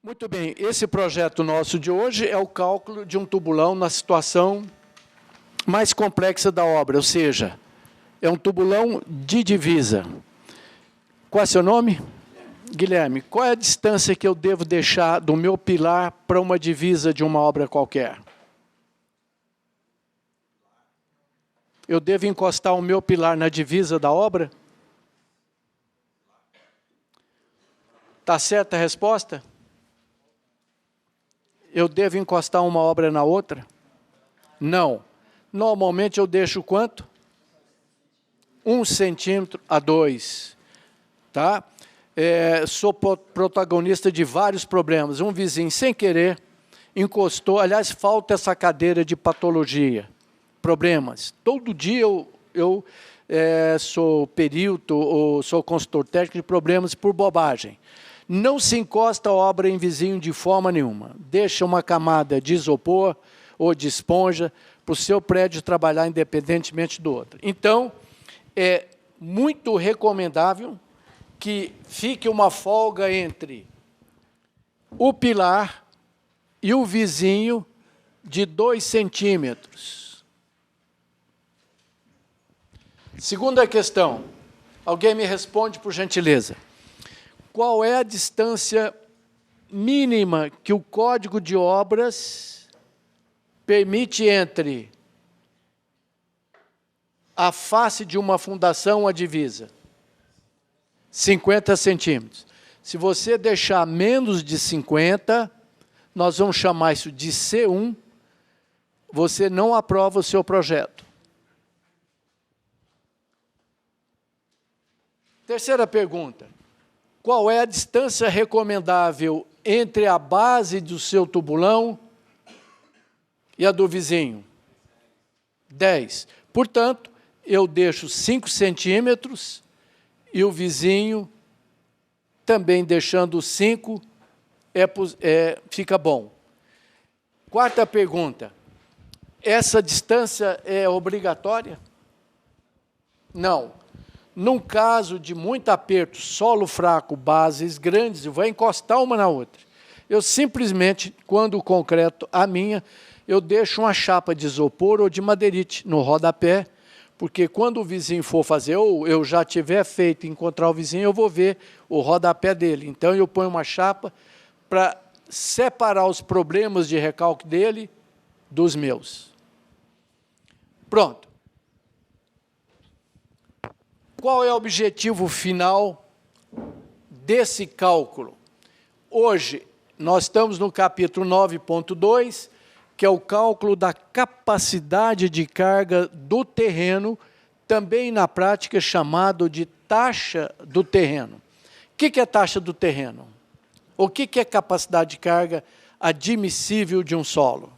Muito bem, esse projeto nosso de hoje é o cálculo de um tubulão na situação mais complexa da obra, ou seja, é um tubulão de divisa. Qual é seu nome? Guilherme. Qual é a distância que eu devo deixar do meu pilar para uma divisa de uma obra qualquer? Eu devo encostar o meu pilar na divisa da obra? Está certa a resposta? Eu devo encostar uma obra na outra? Não. Normalmente eu deixo quanto? 1 centímetro a 2. Tá? Sou protagonista de vários problemas. Um vizinho, sem querer, encostou. Aliás, falta essa cadeira de patologia. Problemas. Todo dia eu sou perito ou sou consultor técnico de problemas por bobagem. Não se encosta a obra em vizinho de forma nenhuma. Deixa uma camada de isopor ou de esponja para o seu prédio trabalhar independentemente do outro. Então, é muito recomendável que fique uma folga entre o pilar e o vizinho de 2 centímetros. Segunda questão. Alguém me responde, por gentileza. Qual é a distância mínima que o Código de Obras permite entre a face de uma fundação, a divisa? 50 centímetros. Se você deixar menos de 50, nós vamos chamar isso de C1, você não aprova o seu projeto. Terceira pergunta. Qual é a distância recomendável entre a base do seu tubulão e a do vizinho? 10. Portanto, eu deixo 5 centímetros e o vizinho, também deixando 5, fica bom. Quarta pergunta. Essa distância é obrigatória? Não. Num caso de muito aperto, solo fraco, bases grandes, vai encostar uma na outra. Eu simplesmente, quando o concreto eu deixo uma chapa de isopor ou de madeirite no rodapé, porque quando o vizinho for fazer, ou eu já tiver feito encontrar o vizinho, eu vou ver o rodapé dele. Então, eu ponho uma chapa para separar os problemas de recalque dele dos meus. Pronto. Qual é o objetivo final desse cálculo? Hoje, nós estamos no capítulo 9.2, que é o cálculo da capacidade de carga do terreno, também na prática chamado de taxa do terreno. O que é taxa do terreno? O que é capacidade de carga admissível de um solo?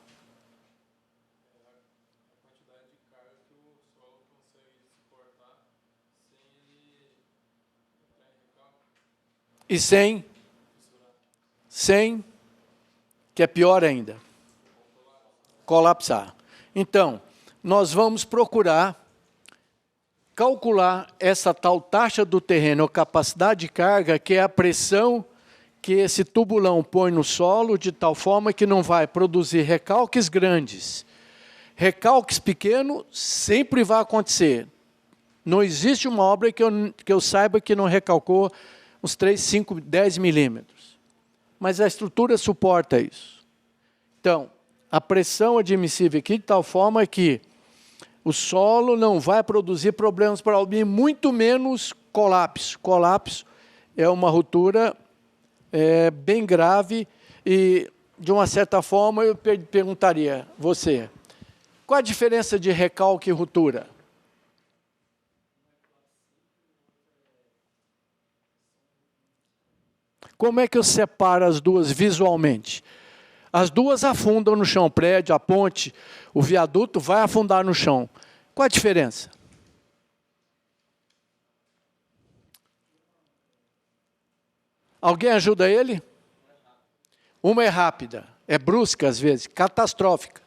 E sem, que é pior ainda, colapsar. Então, nós vamos procurar calcular essa tal taxa do terreno, ou capacidade de carga, que é a pressão que esse tubulão põe no solo, de tal forma que não vai produzir recalques grandes. Recalques pequenos sempre vai acontecer. Não existe uma obra que eu saiba que não recalcou uns 3, 5, 10 milímetros. Mas a estrutura suporta isso. Então, a pressão admissível aqui de tal forma que o solo não vai produzir problemas para o muito menos colapso. Colapso é uma ruptura bem grave e, de uma certa forma, eu perguntaria, você, qual a diferença de recalque e ruptura? Como é que eu separo as duas visualmente? As duas afundam no chão, o prédio, a ponte, o viaduto vai afundar no chão. Qual a diferença? Alguém ajuda ele? Uma é rápida, é brusca às vezes, catastrófica.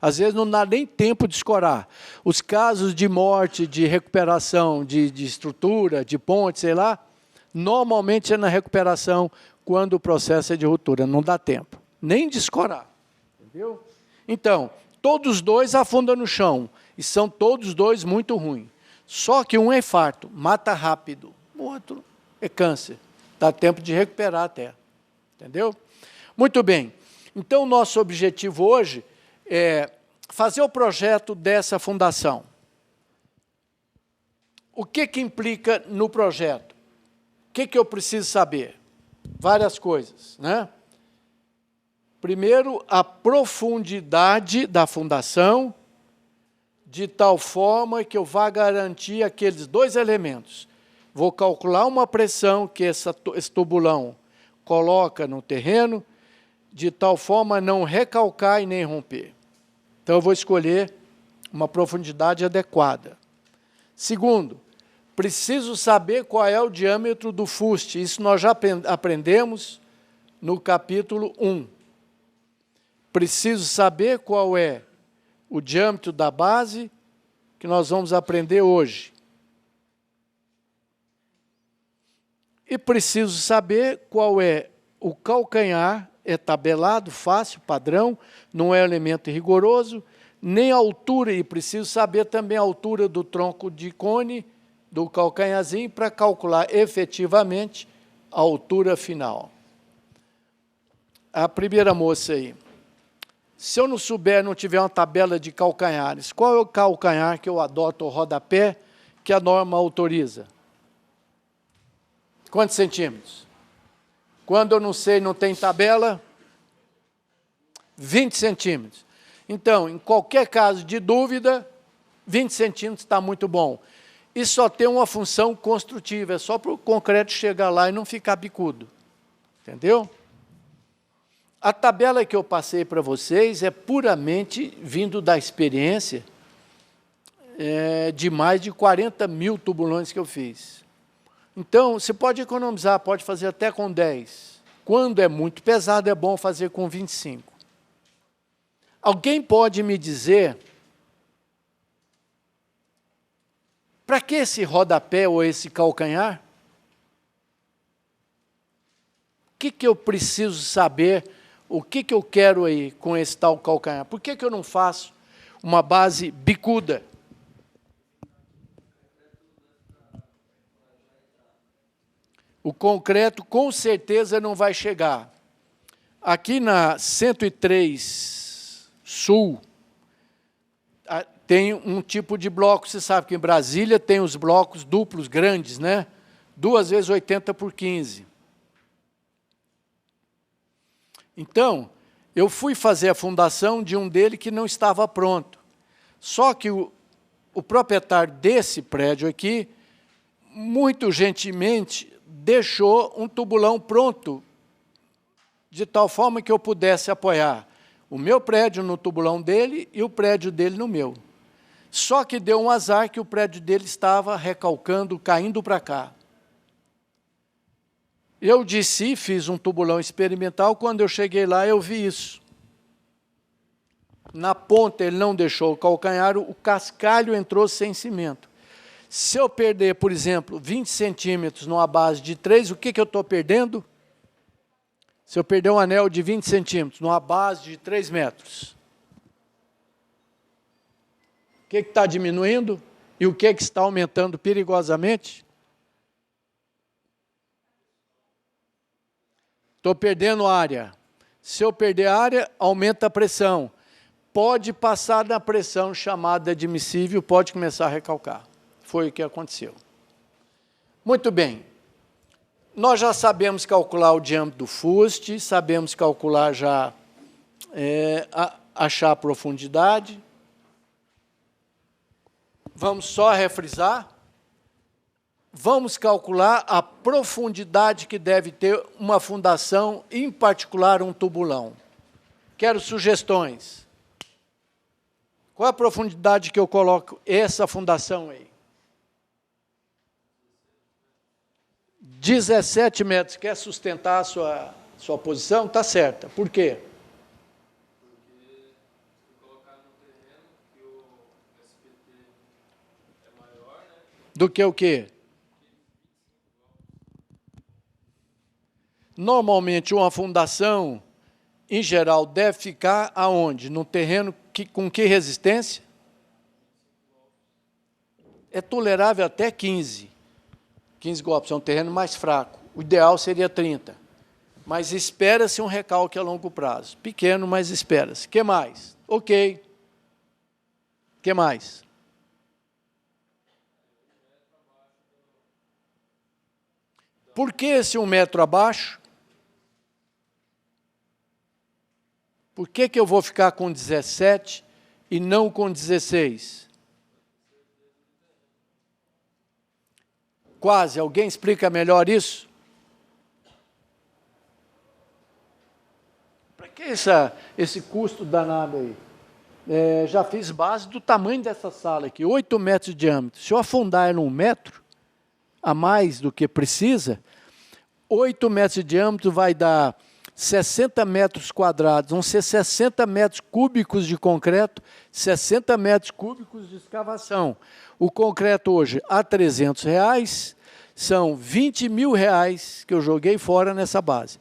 Às vezes não dá nem tempo de escorar. Os casos de morte, de recuperação de estrutura, de ponte, sei lá, normalmente é na recuperação quando o processo é de ruptura. Não dá tempo, nem de escorar. Entendeu? Então, todos dois afundam no chão, e são todos dois muito ruins. Só que um é infarto, mata rápido. O outro é câncer. Dá tempo de recuperar até. Entendeu? Muito bem. Então, o nosso objetivo hoje é fazer o projeto dessa fundação. O que implica no projeto? O que eu preciso saber? Várias coisas, né? Primeiro, a profundidade da fundação, de tal forma que eu vá garantir aqueles dois elementos. Vou calcular uma pressão que esse tubulão coloca no terreno, de tal forma a não recalcar e nem romper. Então, eu vou escolher uma profundidade adequada. Segundo, preciso saber qual é o diâmetro do fuste. Isso nós já aprendemos no capítulo 1. Preciso saber qual é o diâmetro da base, que nós vamos aprender hoje. E preciso saber qual é o calcanhar, é tabelado, fácil, padrão, não é elemento rigoroso, nem a altura, e preciso saber também a altura do tronco de cone, do calcanharzinho, para calcular efetivamente a altura final. A primeira moça aí. Se eu não souber, não tiver uma tabela de calcanhares, qual é o calcanhar que eu adoto o rodapé que a norma autoriza? Quantos centímetros? Quando eu não sei, não tem tabela, 20 centímetros. Então, em qualquer caso de dúvida, 20 centímetros está muito bom. E só tem uma função construtiva, é só para o concreto chegar lá e não ficar bicudo. Entendeu? A tabela que eu passei para vocês é puramente vindo da experiência de mais de 40 mil tubulões que eu fiz. Então, você pode economizar, pode fazer até com 10. Quando é muito pesado, é bom fazer com 25. Alguém pode me dizer, para que esse rodapé ou esse calcanhar? O que eu preciso saber? O que eu quero aí com esse tal calcanhar? Por que eu não faço uma base bicuda? O concreto com certeza não vai chegar. Aqui na 103 Sul, tem um tipo de bloco, você sabe que em Brasília tem os blocos duplos grandes, né? 2 vezes 80 por 15. Então, eu fui fazer a fundação de um dele que não estava pronto. Só que o proprietário desse prédio aqui, muito gentilmente, deixou um tubulão pronto, de tal forma que eu pudesse apoiar o meu prédio no tubulão dele e o prédio dele no meu. Só que deu um azar que o prédio dele estava recalcando, caindo para cá. Eu desci, fiz um tubulão experimental, quando eu cheguei lá eu vi isso. Na ponta ele não deixou o calcanhar, o cascalho entrou sem cimento. Se eu perder, por exemplo, 20 centímetros numa base de 3, o que eu estou perdendo? Se eu perder um anel de 20 centímetros numa base de 3 metros, o que está diminuindo? E o que está aumentando perigosamente? Estou perdendo área. Se eu perder área, aumenta a pressão. Pode passar da pressão chamada admissível, pode começar a recalcar. Foi o que aconteceu. Muito bem. Nós já sabemos calcular o diâmetro do fuste, sabemos calcular já, achar a profundidade. Vamos só refrisar. Vamos calcular a profundidade que deve ter uma fundação, em particular um tubulão. Quero sugestões. Qual a profundidade que eu coloco essa fundação aí? 17 metros. Quer sustentar a sua posição? Está certa. Por quê? Porque se colocar no terreno que o SPT é maior, né? Do que o quê? Normalmente, uma fundação, em geral, deve ficar aonde? No terreno com que resistência? É tolerável até 15. 15 golpes, é um terreno mais fraco. O ideal seria 30. Mas espera-se um recalque a longo prazo. Pequeno, mas espera-se. O que mais? Ok. O que mais? Por que esse 1 metro abaixo? Por que eu vou ficar com 17 e não com 16? Quase. Alguém explica melhor isso? Para que esse custo danado aí? Já fiz base do tamanho dessa sala aqui, 8 metros de diâmetro. Se eu afundar ela 1 metro, a mais do que precisa, 8 metros de diâmetro vai dar 60 metros quadrados, vão ser 60 metros cúbicos de concreto, 60 metros cúbicos de escavação. O concreto hoje a R$300, são 20 mil reais que eu joguei fora nessa base.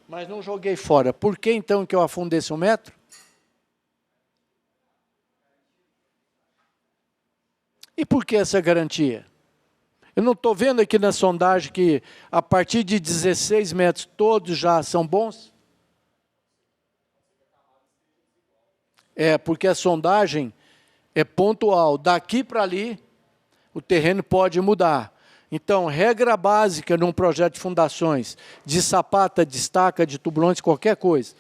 Mas não joguei fora. Por que então que eu afundei esse 1 metro? E por que essa garantia? Eu não estou vendo aqui na sondagem que a partir de 16 metros todos já são bons? Porque a sondagem é pontual. Daqui para ali, o terreno pode mudar. Então, regra básica num projeto de fundações, de sapata, de estaca, de tubulões, qualquer coisa.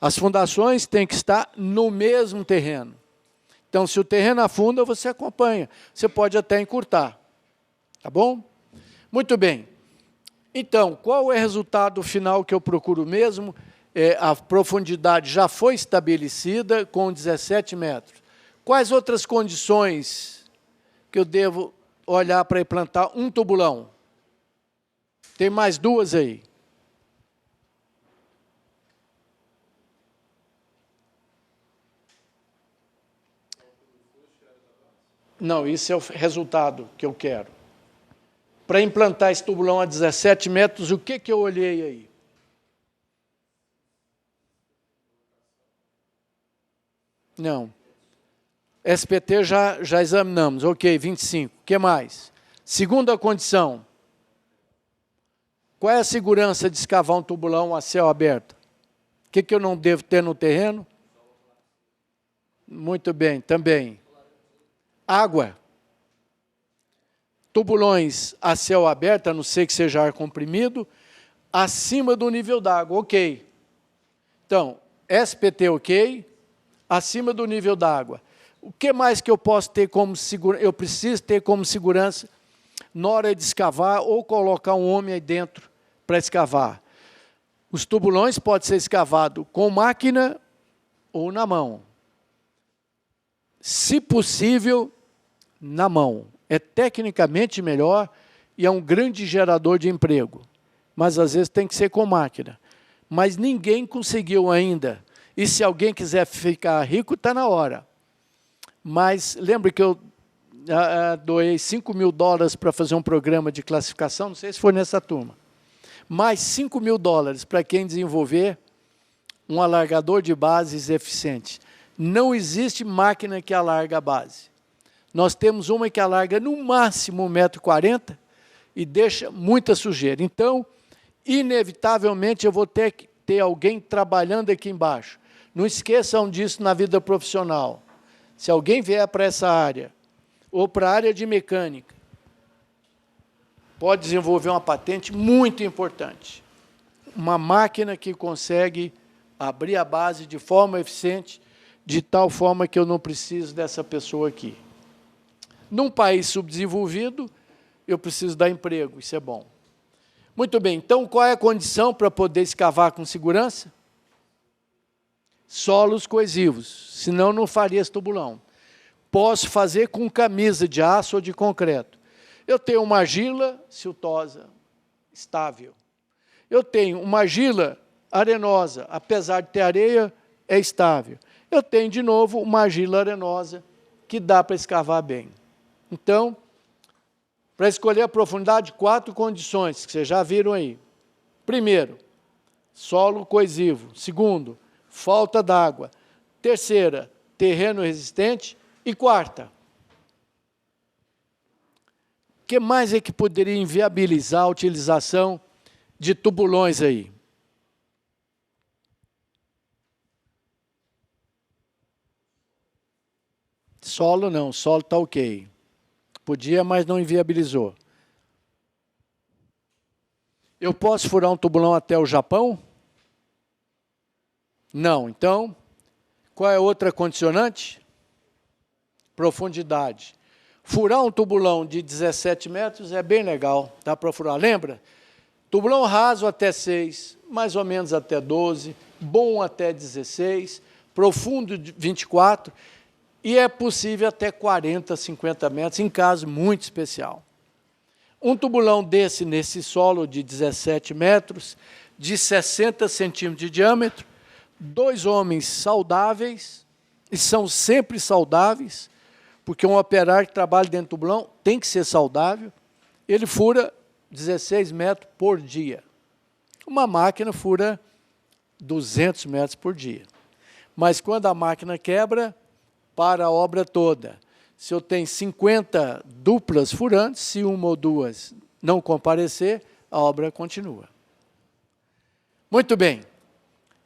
As fundações têm que estar no mesmo terreno. Então, se o terreno afunda, você acompanha. Você pode até encurtar. Tá bom? Muito bem. Então, qual é o resultado final que eu procuro mesmo? A profundidade já foi estabelecida com 17 metros. Quais outras condições que eu devo olhar para implantar um tubulão? Tem mais 2 aí. Não, isso é o resultado que eu quero. Para implantar esse tubulão a 17 metros, o que eu olhei aí? Não. SPT já examinamos, ok, 25. O que mais? Segunda condição. Qual é a segurança de escavar um tubulão a céu aberto? O que eu não devo ter no terreno? Muito bem, também. Água. Tubulões a céu aberto, a não ser que seja ar comprimido, acima do nível d'água, ok. Então, SPT ok, acima do nível d'água. O que mais que eu posso ter como segurança? Eu preciso ter como segurança na hora de escavar ou colocar um homem aí dentro para escavar. Os tubulões podem ser escavados com máquina ou na mão. Se possível, na mão. É tecnicamente melhor e é um grande gerador de emprego. Mas, às vezes, tem que ser com máquina. Mas ninguém conseguiu ainda. E se alguém quiser ficar rico, está na hora. Mas, lembre que eu doei $5.000 para fazer um programa de classificação, não sei se foi nessa turma. Mais $5.000 para quem desenvolver um alargador de bases eficiente. Não existe máquina que alarga a base. Nós temos uma que alarga no máximo 1,40 m e deixa muita sujeira. Então, inevitavelmente, eu vou ter que ter alguém trabalhando aqui embaixo. Não esqueçam disso na vida profissional. Se alguém vier para essa área, ou para a área de mecânica, pode desenvolver uma patente muito importante. Uma máquina que consegue abrir a base de forma eficiente, de tal forma que eu não preciso dessa pessoa aqui. Num país subdesenvolvido, eu preciso dar emprego, isso é bom. Muito bem, então qual é a condição para poder escavar com segurança? Solos coesivos, senão não faria esse tubulão. Posso fazer com camisa de aço ou de concreto. Eu tenho uma argila siltosa, estável. Eu tenho uma argila arenosa, apesar de ter areia, é estável. Eu tenho, de novo, uma argila arenosa que dá para escavar bem. Então, para escolher a profundidade, 4 condições, que vocês já viram aí. Primeiro, solo coesivo. Segundo, falta d'água. Terceira, terreno resistente. E quarta, o que mais é que poderia inviabilizar a utilização de tubulões aí? Solo não, solo está ok. Podia, mas não inviabilizou. Eu posso furar um tubulão até o Japão? Não. Então, qual é a outra condicionante? Profundidade. Furar um tubulão de 17 metros é bem legal, dá para furar. Lembra? Tubulão raso até 6, mais ou menos até 12, bom até 16, profundo de 24, e é possível até 40, 50 metros, em caso muito especial. Um tubulão desse, nesse solo de 17 metros, de 60 centímetros de diâmetro, 2 homens saudáveis, e são sempre saudáveis, porque um operário que trabalha dentro do tubulão tem que ser saudável, ele fura 16 metros por dia. Uma máquina fura 200 metros por dia. Mas quando a máquina quebra, para a obra toda. Se eu tenho 50 duplas furantes, se uma ou duas não comparecer, a obra continua. Muito bem.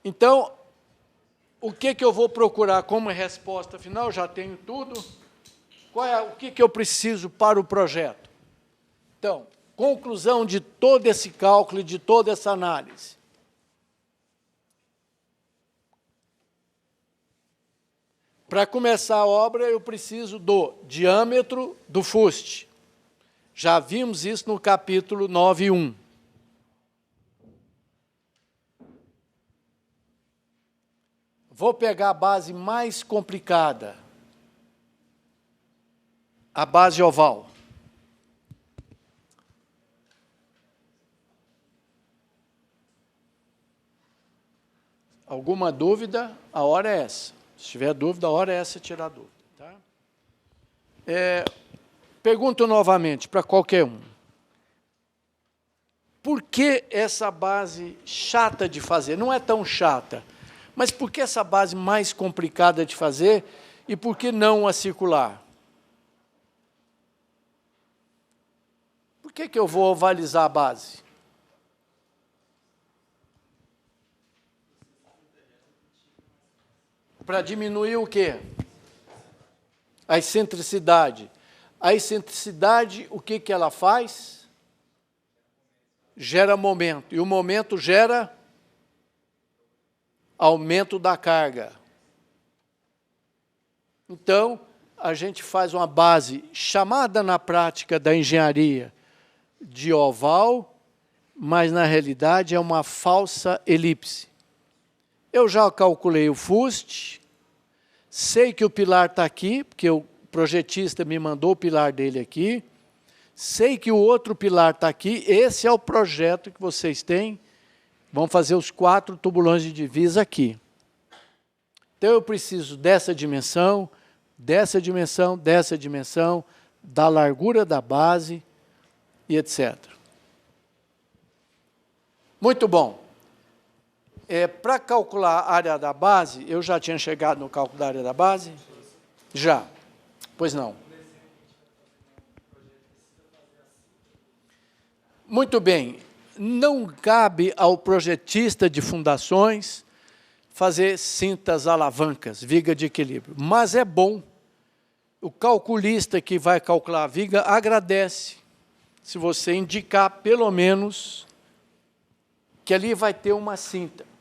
Então, o que eu vou procurar como resposta final? Já tenho tudo. O que eu preciso para o projeto? Então, conclusão de todo esse cálculo e de toda essa análise. Para começar a obra, eu preciso do diâmetro do fuste. Já vimos isso no capítulo 9.1. Vou pegar a base mais complicada, a base oval. Alguma dúvida? A hora é essa. Se tiver dúvida, a hora é essa, tirar dúvida. Tá? Pergunto novamente para qualquer um. Por que essa base chata de fazer? Não é tão chata, mas por que essa base mais complicada de fazer e por que não a circular? Por que eu vou ovalizar a base? Para diminuir o quê? A excentricidade. A excentricidade, o que ela faz? Gera momento. E o momento gera aumento da carga. Então, a gente faz uma base chamada na prática da engenharia de oval, mas na realidade é uma falsa elipse. Eu já calculei o fuste, sei que o pilar está aqui, porque o projetista me mandou o pilar dele aqui, sei que o outro pilar está aqui, esse é o projeto que vocês têm, vão fazer os 4 tubulões de divisa aqui. Então eu preciso dessa dimensão, dessa dimensão, dessa dimensão, da largura da base e etc. Muito bom. Para calcular a área da base, eu já tinha chegado no cálculo da área da base? Já. Pois não. Muito bem. Não cabe ao projetista de fundações fazer cintas alavancas, viga de equilíbrio. Mas é bom. O calculista que vai calcular a viga agradece se você indicar, pelo menos, que ali vai ter uma cinta.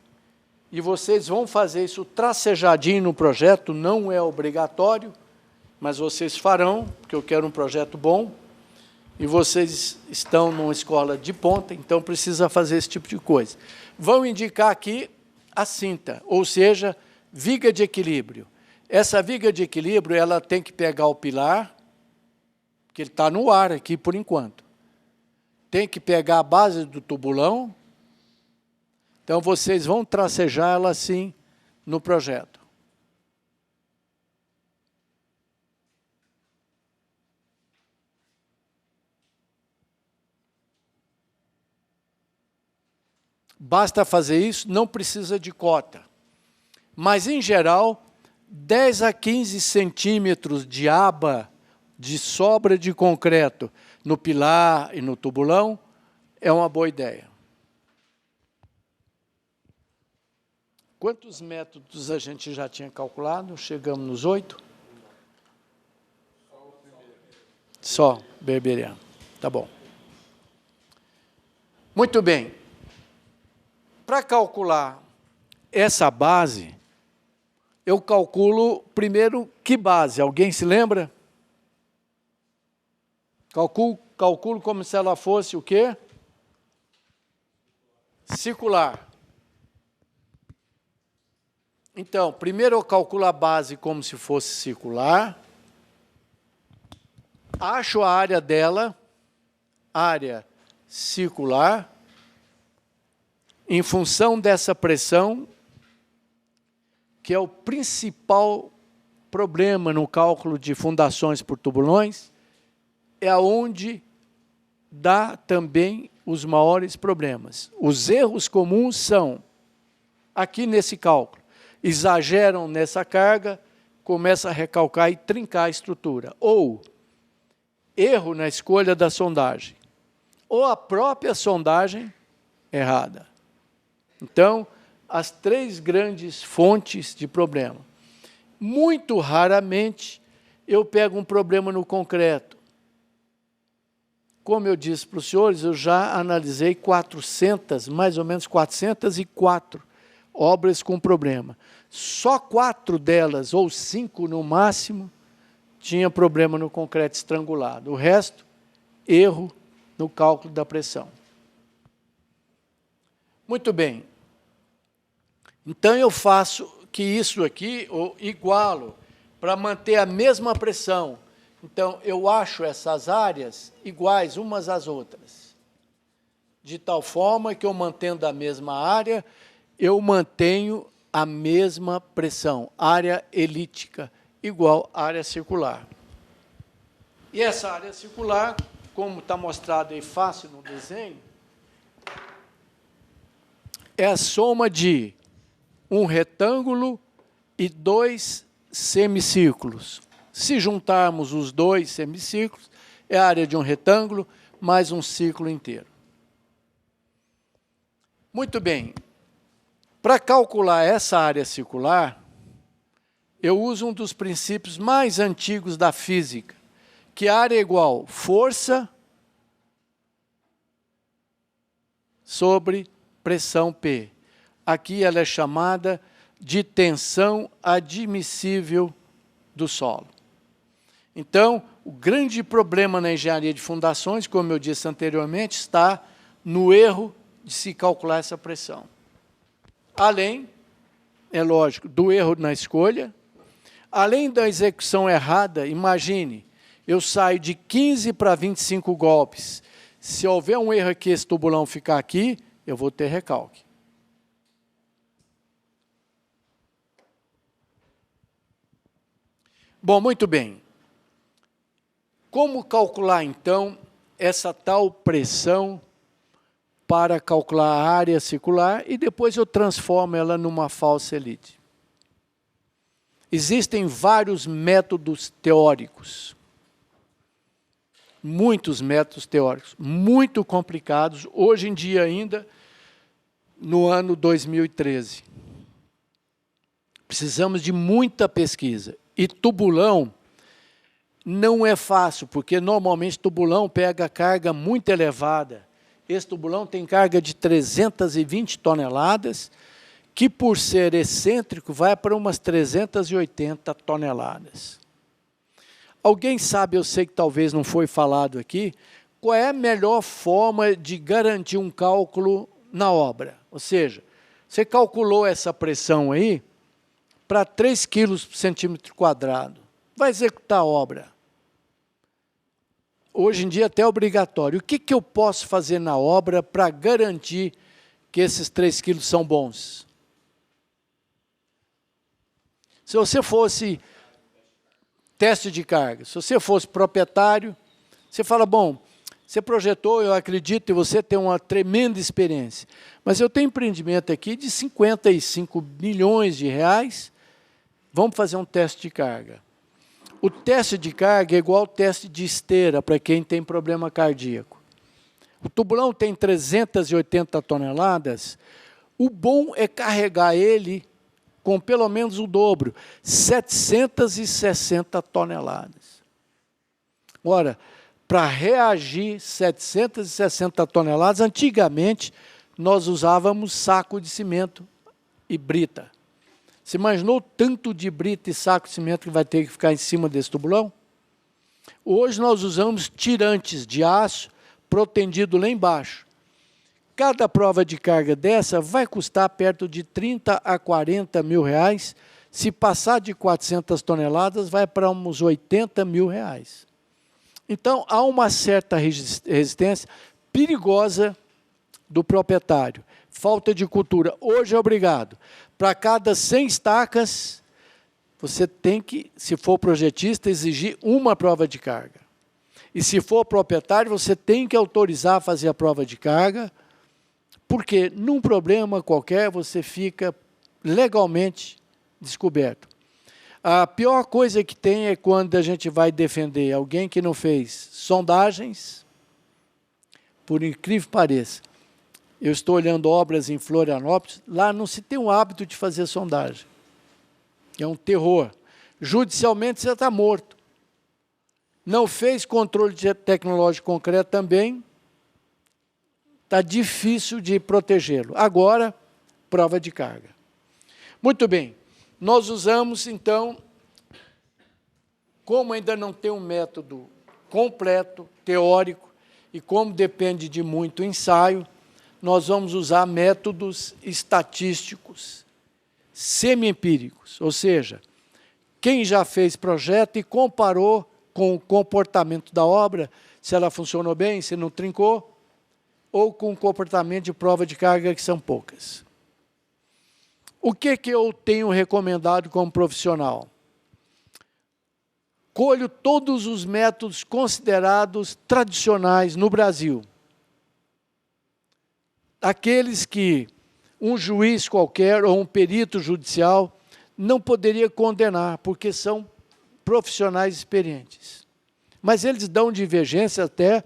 E vocês vão fazer isso tracejadinho no projeto, não é obrigatório, mas vocês farão, porque eu quero um projeto bom, e vocês estão numa escola de ponta, então precisa fazer esse tipo de coisa. Vão indicar aqui a cinta, ou seja, viga de equilíbrio. Essa viga de equilíbrio, ela tem que pegar o pilar, que ele está no ar aqui por enquanto. Tem que pegar a base do tubulão. Então, vocês vão tracejar ela assim no projeto. Basta fazer isso, não precisa de cota. Mas, em geral, 10 a 15 centímetros de aba de sobra de concreto no pilar e no tubulão é uma boa ideia. Quantos métodos a gente já tinha calculado? Chegamos nos 8? Só, berberiano. Tá bom. Muito bem. Para calcular essa base, eu calculo primeiro que base. Alguém se lembra? Calculo como se ela fosse o quê? Circular. Então, primeiro eu calculo a base como se fosse circular. Acho a área dela, área circular. Em função dessa pressão, que é o principal problema no cálculo de fundações por tubulões, é aonde dá também os maiores problemas. Os erros comuns são, aqui nesse cálculo, exageram nessa carga, começa a recalcar e trincar a estrutura. Ou erro na escolha da sondagem, ou a própria sondagem errada. Então, as três grandes fontes de problema. Muito raramente eu pego um problema no concreto. Como eu disse para os senhores, eu já analisei 400, mais ou menos 404 obras com problema. Só 4 delas, ou 5 no máximo, tinha problema no concreto estrangulado. O resto, erro no cálculo da pressão. Muito bem. Então, eu faço que isso aqui, ou igualo, para manter a mesma pressão. Então, eu acho essas áreas iguais umas às outras. De tal forma que eu mantendo a mesma área, eu mantenho a mesma pressão. Área elíptica igual área circular. E essa área circular, como está mostrado aí fácil no desenho, é a soma de um retângulo e 2 semicírculos. Se juntarmos os 2 semicírculos, é a área de um retângulo mais um círculo inteiro. Muito bem. Para calcular essa área circular, eu uso um dos princípios mais antigos da física, que a área é igual força sobre pressão P. Aqui ela é chamada de tensão admissível do solo. Então, o grande problema na engenharia de fundações, como eu disse anteriormente, está no erro de se calcular essa pressão. Além, é lógico, do erro na escolha, além da execução errada, imagine, eu saio de 15 para 25 golpes. Se houver um erro aqui, esse tubulão ficar aqui, eu vou ter recalque. Bom, muito bem. Como calcular, então, essa tal pressão para calcular a área circular e depois eu transformo ela numa falsa elite? Existem vários métodos teóricos. Muitos métodos teóricos, muito complicados, hoje em dia ainda, no ano 2013. Precisamos de muita pesquisa. E tubulão não é fácil, porque normalmente tubulão pega carga muito elevada. Esse tubulão tem carga de 320 toneladas, que por ser excêntrico vai para umas 380 toneladas. Alguém sabe, eu sei que talvez não foi falado aqui, qual é a melhor forma de garantir um cálculo na obra? Ou seja, você calculou essa pressão aí para 3 quilos por centímetro quadrado. Vai executar a obra. Hoje em dia até é obrigatório. O que eu posso fazer na obra para garantir que esses 3 quilos são bons? Se você fosse teste de carga, se você fosse proprietário, você fala, bom, Você projetou, eu acredito, e você tem uma tremenda experiência. Mas eu tenho empreendimento aqui de 55 milhões de reais. Vamos fazer um teste de carga. O teste de carga é igual ao teste de esteira para quem tem problema cardíaco. O tubulão tem 380 toneladas. O bom é carregar ele com pelo menos o dobro, 760 toneladas. Ora, para reagir 760 toneladas, antigamente nós usávamos saco de cimento e brita. Você imaginou tanto de brita e saco de cimento que vai ter que ficar em cima desse tubulão? Hoje nós usamos tirantes de aço protendido lá embaixo. Cada prova de carga dessa vai custar perto de 30 a 40 mil reais. Se passar de 400 toneladas, vai para uns 80 mil reais. Então, há uma certa resistência perigosa do proprietário. Falta de cultura. Hoje é obrigado. Para cada 100 estacas, você tem que, se for projetista, exigir uma prova de carga. E se for proprietário, você tem que autorizar a fazer a prova de carga, porque num problema qualquer você fica legalmente descoberto. A pior coisa que tem é quando a gente vai defender alguém que não fez sondagens, por incrível que pareça. Eu estou olhando obras em Florianópolis, lá não se tem o hábito de fazer sondagem. É um terror. Judicialmente você está morto. Não fez controle tecnológico concreto também, está difícil de protegê-lo. Agora, prova de carga. Muito bem, nós usamos, então, como ainda não tem um método completo, teórico, e como depende de muito ensaio, nós vamos usar métodos estatísticos, semi-empíricos, ou seja, quem já fez projeto e comparou com o comportamento da obra, se ela funcionou bem, se não trincou, ou com o comportamento de prova de carga, que são poucas. O que eu tenho recomendado como profissional? Colho todos os métodos considerados tradicionais no Brasil. Aqueles que um juiz qualquer ou um perito judicial não poderia condenar, porque são profissionais experientes. Mas eles dão divergência até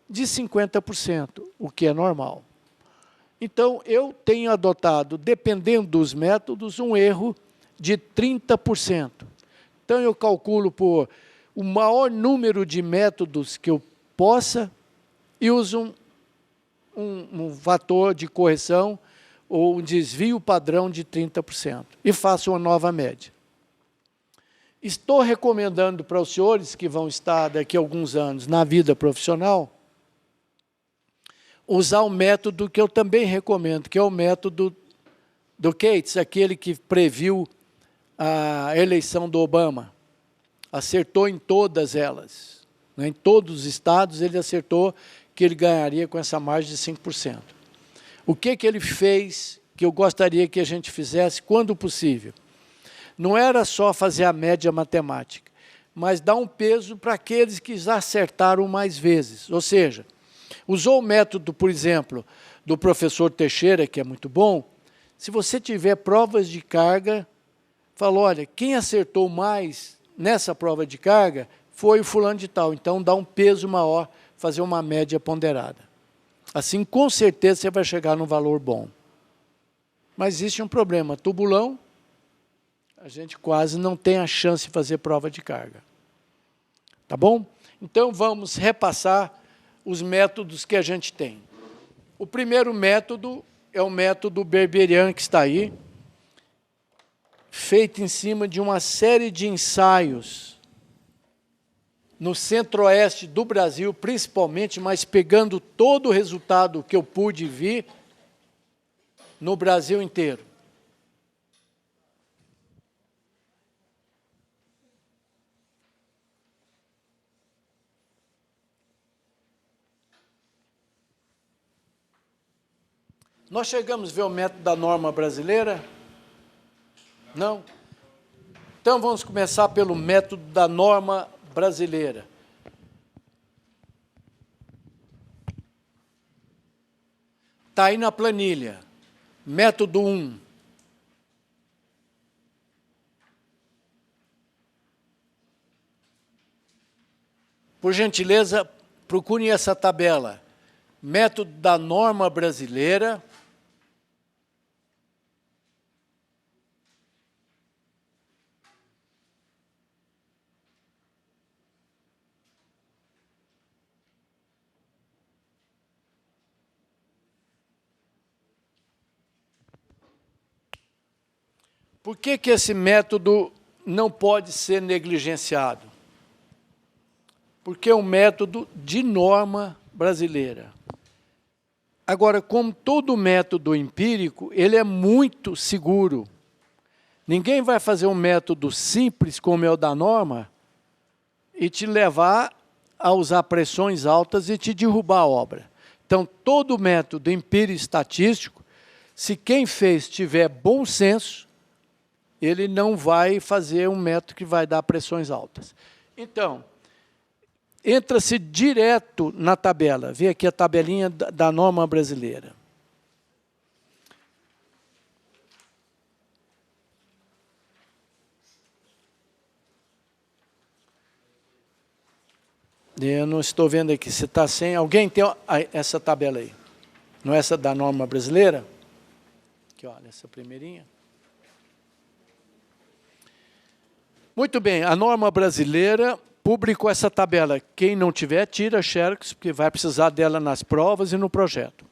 de 50%, o que é normal. Então, eu tenho adotado, dependendo dos métodos, um erro de 30%. Então, eu calculo por o maior número de métodos que eu possa e uso um fator de correção ou um desvio padrão de 30%. E faço uma nova média. Estou recomendando para os senhores que vão estar daqui a alguns anos na vida profissional, usar um método que eu também recomendo, que é o método do Cates, aquele que previu a eleição do Obama. Acertou em todas elas. Em todos os estados ele acertou que ele ganharia com essa margem de 5%. O que ele fez que eu gostaria que a gente fizesse quando possível? Não era só fazer a média matemática, mas dar um peso para aqueles que já acertaram mais vezes. Ou seja, usou o método, por exemplo, do professor Teixeira, que é muito bom. Se você tiver provas de carga, fala, olha, quem acertou mais nessa prova de carga foi o fulano de tal. Então, dá um peso maior, fazer uma média ponderada. Assim, com certeza, você vai chegar num valor bom. Mas existe um problema. Tubulão, a gente quase não tem a chance de fazer prova de carga. Tá bom? Então, vamos repassar os métodos que a gente tem. O primeiro método é o método Berberian, que está aí, feito em cima de uma série de ensaios no centro-oeste do Brasil, principalmente, mas pegando todo o resultado que eu pude ver no Brasil inteiro. Nós chegamos a ver o método da norma brasileira? Não? Então, vamos começar pelo método da norma brasileira. Está aí na planilha. Método 1. Por gentileza, procurem essa tabela. Método da norma brasileira. Por que que esse método não pode ser negligenciado? Porque é um método de norma brasileira. Agora, como todo método empírico, ele é muito seguro. Ninguém vai fazer um método simples, como é o da norma, e te levar a usar pressões altas e te derrubar a obra. Então, todo método empírico-estatístico, se quem fez tiver bom senso, ele não vai fazer um método que vai dar pressões altas. Então, entra-se direto na tabela. Vê aqui a tabelinha da norma brasileira. Eu não estou vendo aqui se está sem. Alguém tem essa tabela aí? Não é essa da norma brasileira? Aqui, olha, essa primeirinha. Muito bem, a norma brasileira publicou essa tabela. Quem não tiver, tira a xerox, porque vai precisar dela nas provas e no projeto.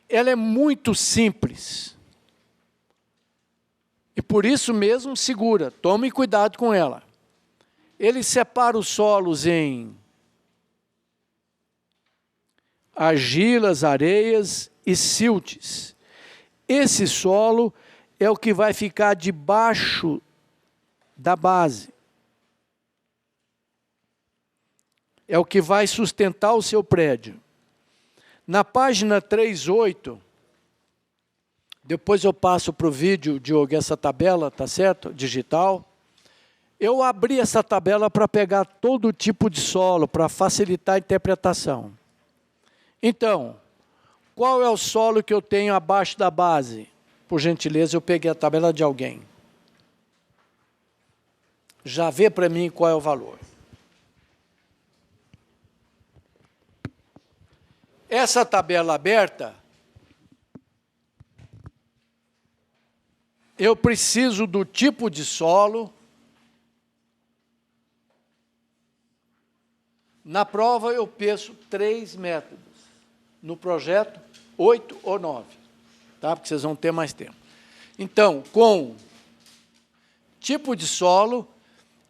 Ela é muito simples. E por isso mesmo segura. Tome cuidado com ela. Ele separa os solos em argilas, areias e siltes. Esse solo é o que vai ficar debaixo da base. É o que vai sustentar o seu prédio. Na página 3.8, depois eu passo para o vídeo, Diogo, essa tabela, tá certo? Digital. Eu abri essa tabela para pegar todo tipo de solo, para facilitar a interpretação. Então, qual é o solo que eu tenho abaixo da base? Por gentileza, eu peguei a tabela de alguém. Já vê para mim qual é o valor. Essa tabela aberta, eu preciso do tipo de solo. Na prova eu penso 3 métodos. No projeto, 8 ou 9. Tá? Porque vocês vão ter mais tempo. Então, com tipo de solo,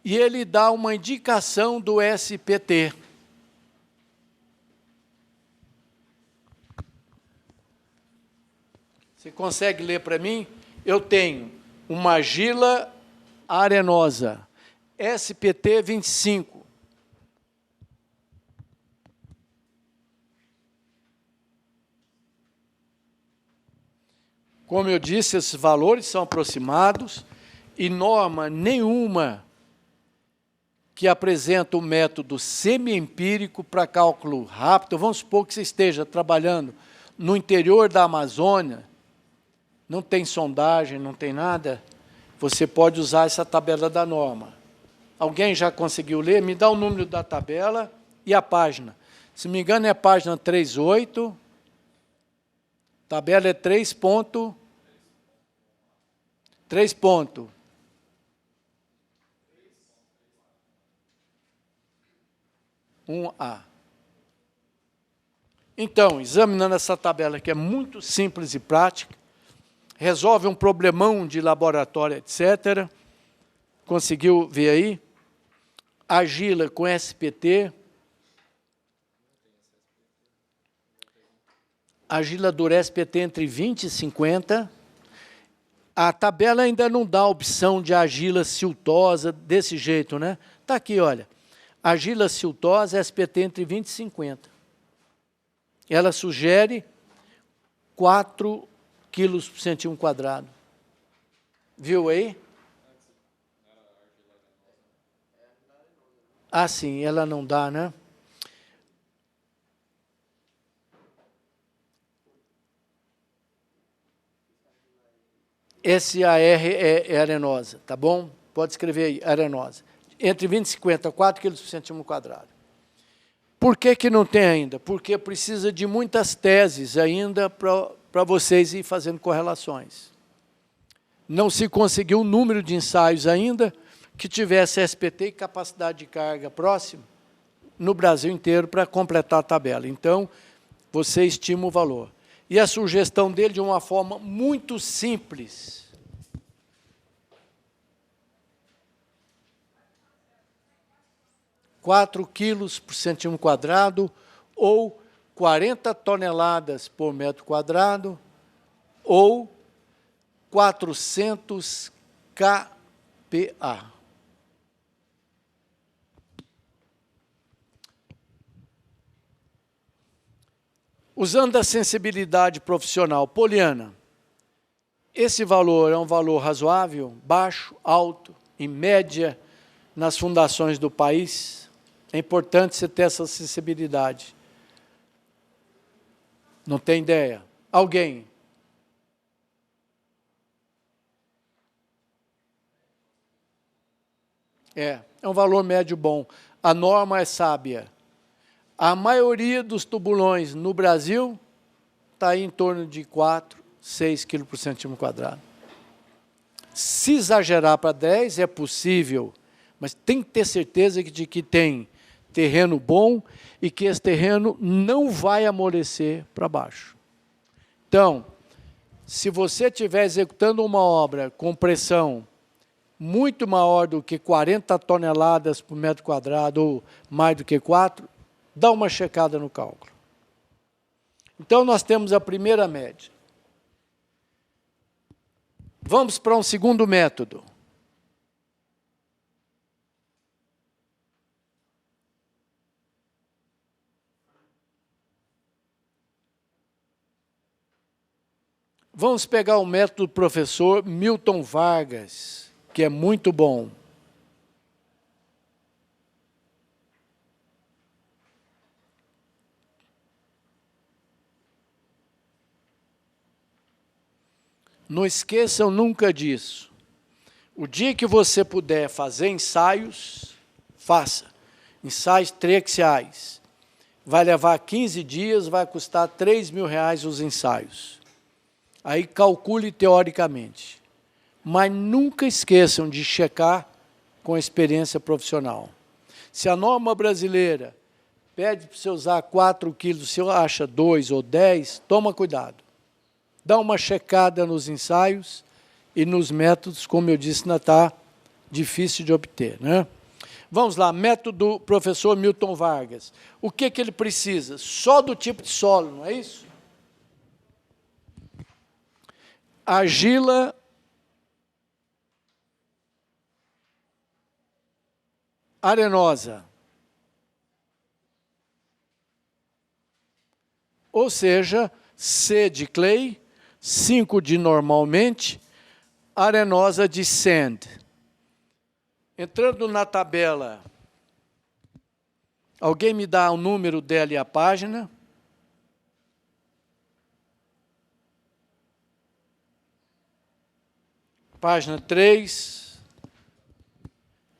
e ele dá uma indicação do SPT. Você consegue ler para mim? Eu tenho uma argila arenosa, SPT 25. Como eu disse, esses valores são aproximados e norma nenhuma que apresenta o método semi-empírico para cálculo rápido. Vamos supor que você esteja trabalhando no interior da Amazônia, não tem sondagem, não tem nada, você pode usar essa tabela da norma. Alguém já conseguiu ler? Me dá o número da tabela e a página. Se não me engano, é a página 3.8. Tabela é 3 ponto. 3 ponto. A. Então, examinando essa tabela, que é muito simples e prática, resolve um problemão de laboratório, etc. Conseguiu ver aí? Argila com SPT. Argila dura SPT entre 20 e 50. A tabela ainda não dá a opção de argila siltosa desse jeito, né? Está aqui, olha. Argila siltosa, SPT entre 20 e 50. Ela sugere 4 quilos por centímetro quadrado. Viu aí? Ah, sim, ela não dá, né? SAR é arenosa, tá bom? Pode escrever aí, arenosa. Entre 20 e 50, 4 kg por centímetro quadrado. Por que não tem ainda? Porque precisa de muitas teses ainda para vocês ir fazendo correlações. Não se conseguiu um número de ensaios ainda que tivesse SPT e capacidade de carga próxima no Brasil inteiro para completar a tabela. Então, você estima o valor. E a sugestão dele de uma forma muito simples. (4 quilos por centímetro quadrado ou 40 toneladas por metro quadrado ou 400 kPa. Usando a sensibilidade profissional poliana, esse valor é um valor razoável, baixo, alto, em média, nas fundações do país? É importante você ter essa sensibilidade. Não tem ideia? Alguém? É um valor médio bom. A norma é sábia. A maioria dos tubulões no Brasil está aí em torno de 4, 6 kg por centímetro quadrado. Se exagerar para 10, é possível, mas tem que ter certeza de que tem terreno bom e que esse terreno não vai amolecer para baixo. Então, se você estiver executando uma obra com pressão muito maior do que 40 toneladas por metro quadrado ou mais do que 4, dá uma checada no cálculo. Então, nós temos a primeira média. Vamos para um segundo método. Vamos pegar o método do professor Milton Vargas, que é muito bom. Não esqueçam nunca disso. O dia que você puder fazer ensaios, faça. Ensaios triaxiais. Vai levar 15 dias, vai custar R$3.000 os ensaios. Aí calcule teoricamente. Mas nunca esqueçam de checar com experiência profissional. Se a norma brasileira pede para você usar 4 quilos, se você acha 2 ou 10, toma cuidado. Dá uma checada nos ensaios e nos métodos, como eu disse, ainda está difícil de obter, né? Vamos lá, método do professor Milton Vargas. O que ele precisa? Só do tipo de solo, não é isso? Argila arenosa. Ou seja, C de clay, 5 de normalmente, arenosa de sand. Entrando na tabela, alguém me dá o número dela e a página? Página 3,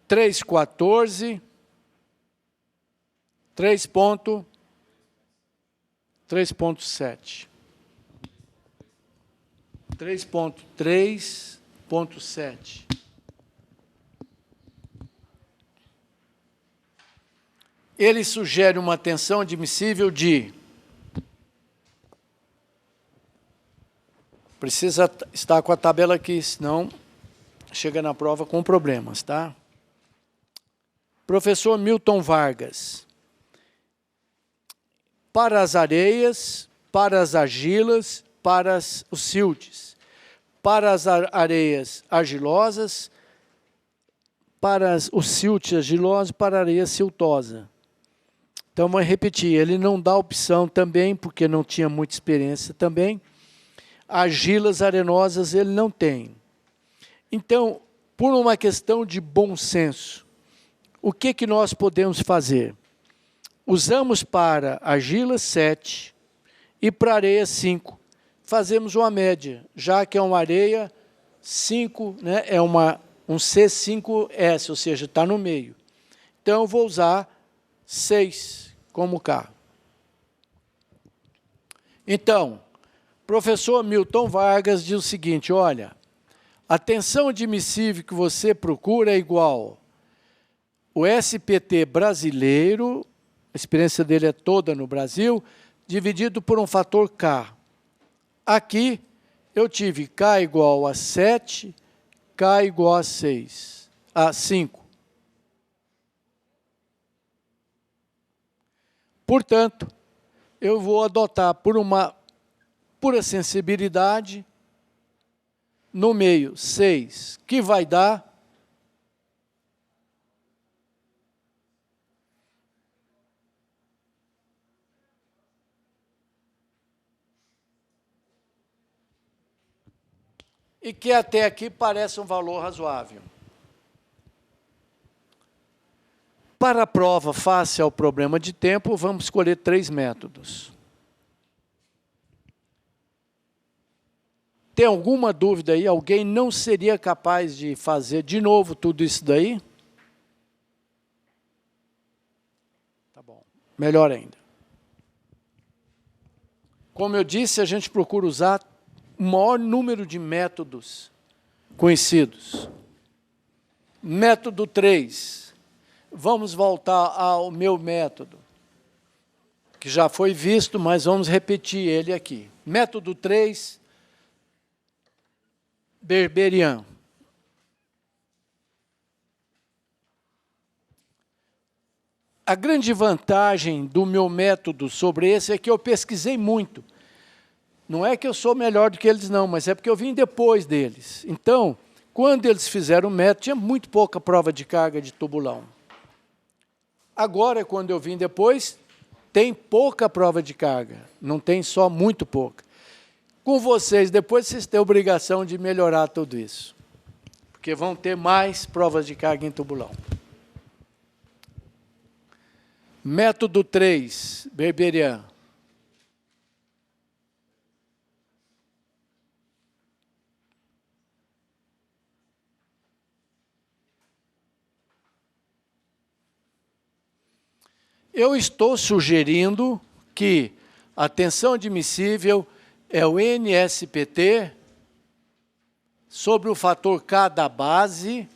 314, 3.7. 3.3.7. Ele sugere uma tensão admissível de... Precisa estar com a tabela aqui, senão chega na prova com problemas, tá? Professor Milton Vargas. Para as areias, para as argilas, para os siltes. Para as areias argilosas, para os siltes argilosos, para a areia siltosa. Então, vou repetir, ele não dá opção também, porque não tinha muita experiência também. Argilas arenosas ele não tem. Então, por uma questão de bom senso, o que nós podemos fazer? Usamos para argila 7 e para areia 5. Fazemos uma média, já que é uma areia 5, né, é um C5S, ou seja, está no meio. Então, eu vou usar 6 como K. Então, professor Milton Vargas diz o seguinte, olha, a tensão admissível que você procura é igual o SPT brasileiro, a experiência dele é toda no Brasil, dividido por um fator K. Aqui, eu tive K igual a 7, K igual a 5. Portanto, eu vou adotar por uma pura sensibilidade, no meio 6, que vai dar e que até aqui parece um valor razoável. Para a prova face ao problema de tempo, vamos escolher 3 métodos. Tem alguma dúvida aí? Alguém não seria capaz de fazer de novo tudo isso daí? Tá bom, melhor ainda. Como eu disse, a gente procura usar o maior número de métodos conhecidos. Método 3. Vamos voltar ao meu método, que já foi visto, mas vamos repetir ele aqui. Método 3, Berberian. A grande vantagem do meu método sobre esse é que eu pesquisei muito. Não é que eu sou melhor do que eles, não, mas é porque eu vim depois deles. Então, quando eles fizeram o método, tinha muito pouca prova de carga de tubulão. Agora, quando eu vim depois, tem pouca prova de carga, não tem só muito pouca. Com vocês, depois vocês têm a obrigação de melhorar tudo isso, porque vão ter mais provas de carga em tubulão. Método 3, Berberian. Eu estou sugerindo que a tensão admissível é o NSPT sobre o fator K da base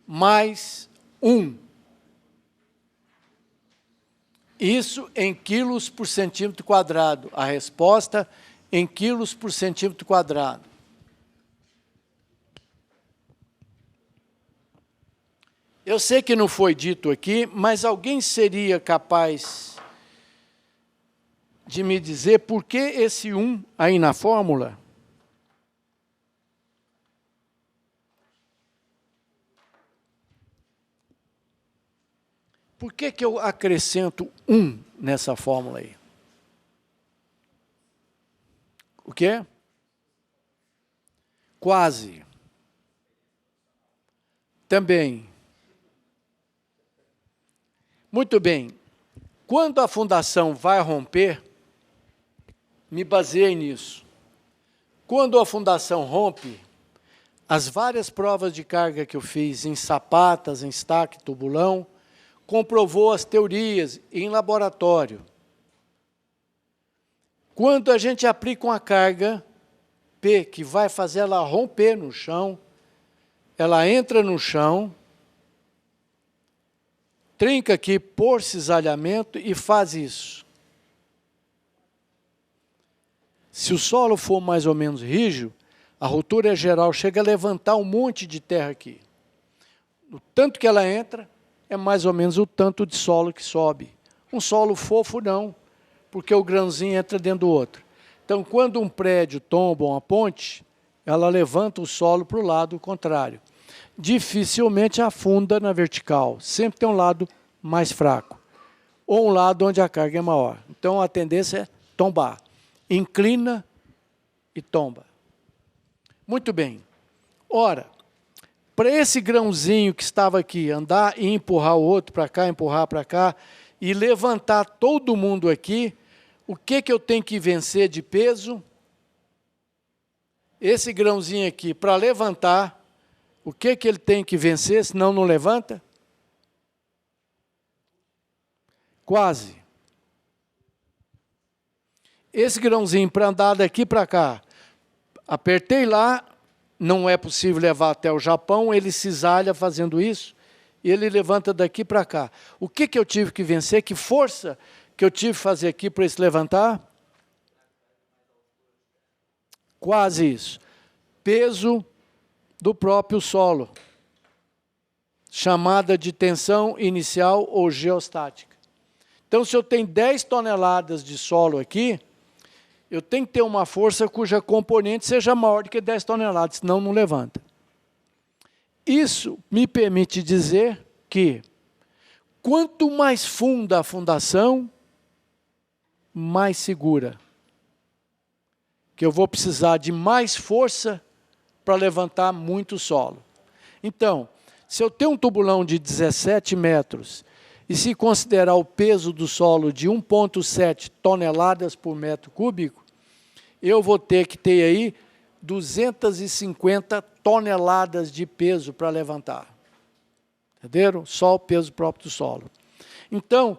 mais 1. Isso em quilos por centímetro quadrado. A resposta em quilos por centímetro quadrado. Eu sei que não foi dito aqui, mas alguém seria capaz de me dizer por que esse 1 aí na fórmula? Por que eu acrescento 1 nessa fórmula aí? O quê? Quase. Também. Muito bem. Quando a fundação vai romper, me baseei nisso. Quando a fundação rompe, as várias provas de carga que eu fiz em sapatas, em estaque, tubulão, comprovou as teorias em laboratório. Quando a gente aplica uma carga P, que vai fazer ela romper no chão, ela entra no chão, trinca aqui por cisalhamento e faz isso. Se o solo for mais ou menos rígido, a ruptura geral chega a levantar um monte de terra aqui. O tanto que ela entra é mais ou menos o tanto de solo que sobe. Um solo fofo não, porque o grãozinho entra dentro do outro. Então, quando um prédio tomba uma ponte, ela levanta o solo para o lado contrário. Dificilmente afunda na vertical, sempre tem um lado mais fraco, ou um lado onde a carga é maior. Então, a tendência é tombar. Inclina e tomba. Muito bem. Ora, para esse grãozinho que estava aqui, andar e empurrar o outro para cá, empurrar para cá, e levantar todo mundo aqui, o que eu tenho que vencer de peso? esse grãozinho aqui, para levantar, o que que ele tem que vencer, senão não levanta? Quase. Esse grãozinho, para andar daqui para cá, apertei lá, não é possível levar até o Japão, ele cisalha fazendo isso, e ele levanta daqui para cá. O que que eu tive que vencer? Que força que eu tive que fazer aqui para ele se levantar? Quase isso. Peso do próprio solo, chamada de tensão inicial ou geostática. Então, se eu tenho 10 toneladas de solo aqui, eu tenho que ter uma força cuja componente seja maior do que 10 toneladas, senão não levanta. Isso me permite dizer que, quanto mais funda a fundação, mais segura. Que eu vou precisar de mais força para levantar muito solo. Então, se eu tenho um tubulão de 17 metros, e se considerar o peso do solo de 1,7 toneladas por metro cúbico, eu vou ter que ter aí 250 toneladas de peso para levantar. Entenderam? Só o peso próprio do solo. Então,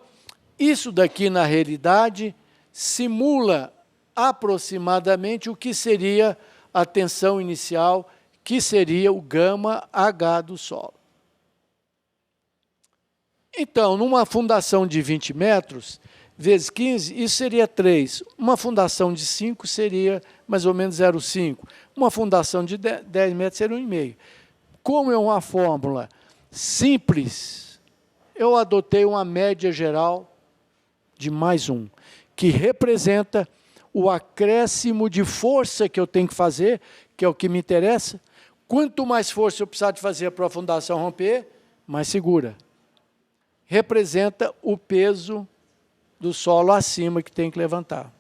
isso daqui, na realidade, simula aproximadamente o que seria a tensão inicial, que seria o γH do solo. Então, numa fundação de 20 metros, vezes 15, isso seria 3. Uma fundação de 5 seria mais ou menos 0,5. Uma fundação de 10 metros seria 1,5. Como é uma fórmula simples, eu adotei uma média geral de mais 1, que representa o acréscimo de força que eu tenho que fazer, que é o que me interessa. Quanto mais força eu precisar de fazer para a fundação romper, mais segura. Representa o peso do solo acima que tem que levantar.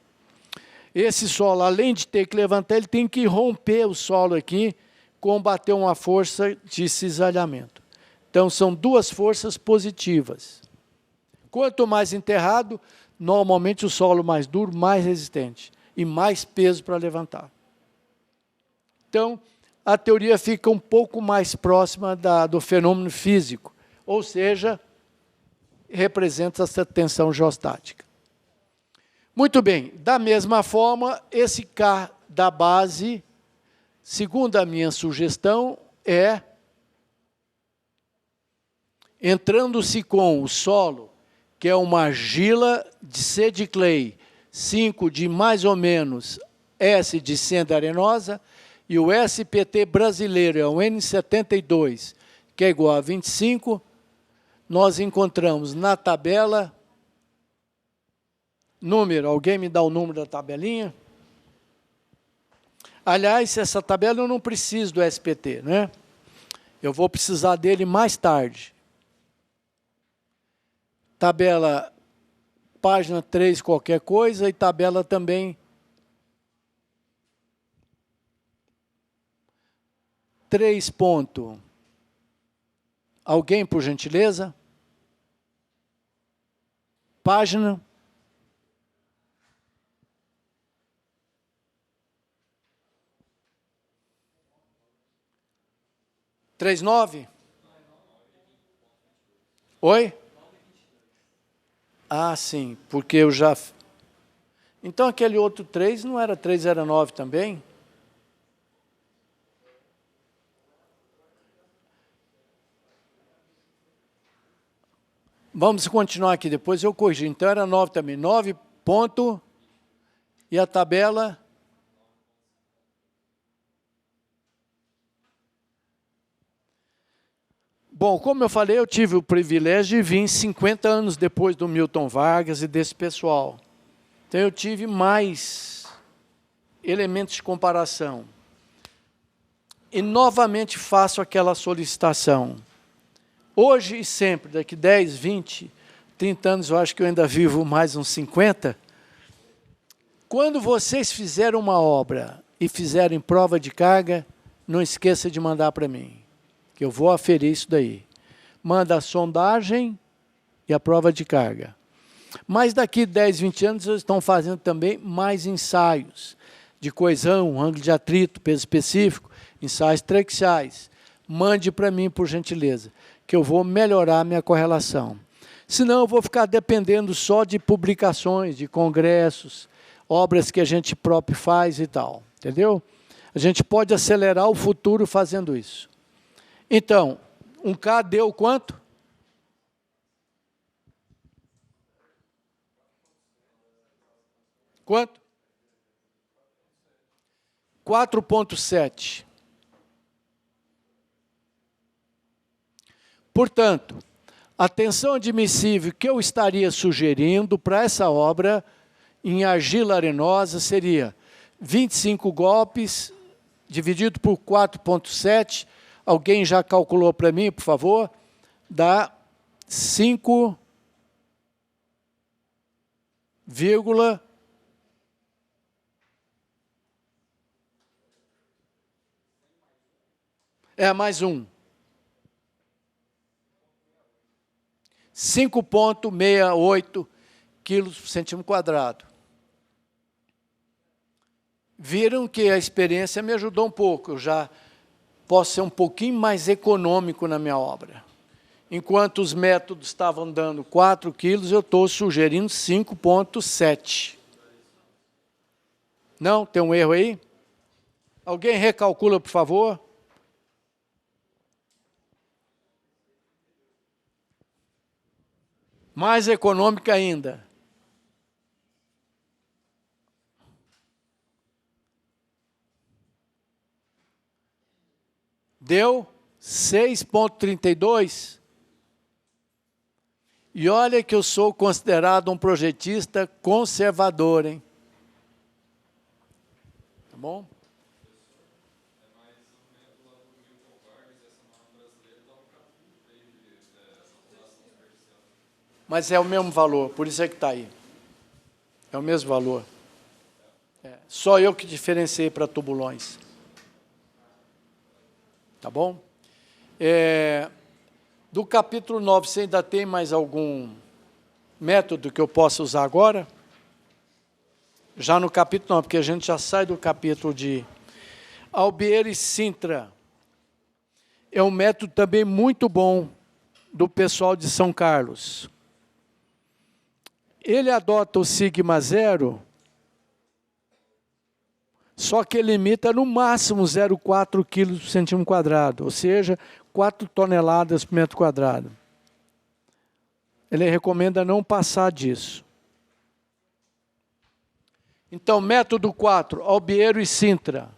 Esse solo, além de ter que levantar, ele tem que romper o solo aqui, combater uma força de cisalhamento. Então, são duas forças positivas. Quanto mais enterrado, normalmente o solo mais duro, mais resistente e mais peso para levantar. Então, a teoria fica um pouco mais próxima do fenômeno físico, ou seja, representa essa tensão geostática. Muito bem, da mesma forma, esse K da base, segundo a minha sugestão, é entrando-se com o solo, que é uma argila de C de clay, 5 de mais ou menos S de senda arenosa, e o SPT brasileiro é o N72, que é igual a 25, nós encontramos na tabela, número, alguém me dá o número da tabelinha? Aliás, essa tabela eu não preciso do SPT, né? Eu vou precisar dele mais tarde. Tabela, página 3, qualquer coisa, e tabela também 3 ponto. Alguém, por gentileza? Página. Três nove? Oi? Ah, sim, porque eu já... Então, aquele outro 3 não era 3, era 9 também? Vamos continuar aqui, depois eu corrigi. Então, era 9 também. 9 ponto... E a tabela... Bom, como eu falei, eu tive o privilégio de vir 50 anos depois do Milton Vargas e desse pessoal. Então, eu tive mais elementos de comparação. E, novamente, faço aquela solicitação. Hoje e sempre, daqui 10, 20, 30 anos, eu acho que eu ainda vivo mais uns 50. Quando vocês fizerem uma obra e fizerem prova de carga, não esqueça de mandar para mim, que eu vou aferir isso daí. Manda a sondagem e a prova de carga. Mas daqui 10, 20 anos, eles estão fazendo também mais ensaios. de coesão, ângulo de atrito, peso específico, ensaios traxiais. Mande para mim, por gentileza, que eu vou melhorar a minha correlação. Senão eu vou ficar dependendo só de publicações, de congressos, obras que a gente próprio faz e tal, entendeu? A gente pode acelerar o futuro fazendo isso. Então, 1K deu quanto? Quanto? 4,7. Portanto, a tensão admissível que eu estaria sugerindo para essa obra em argila arenosa seria 25 golpes dividido por 4,7. Alguém já calculou para mim, por favor? Dá 5, mais um. 5,68 quilos por centímetro quadrado. Viram que a experiência me ajudou um pouco. Eu já posso ser um pouquinho mais econômico na minha obra. Enquanto os métodos estavam dando 4 quilos, eu estou sugerindo 5,7. Não? Tem um erro aí? Alguém recalcula, por favor? Mais econômica ainda. Deu 6,32. E olha que eu sou considerado um projetista conservador, hein? Tá bom? Mas é o mesmo valor, por isso é que está aí. É o mesmo valor. Só eu que diferenciei para tubulões. Tá bom? Do capítulo 9, você ainda tem mais algum método que eu possa usar agora? Já no capítulo 9, porque a gente já sai do capítulo de Albieri e Sintra. É um método também muito bom do pessoal de São Carlos. Ele adota o sigma zero, só que ele limita no máximo 0,4 kg por centímetro quadrado, ou seja, 4 toneladas por metro quadrado. Ele recomenda não passar disso. Então, método 4, Albieri e Sintra.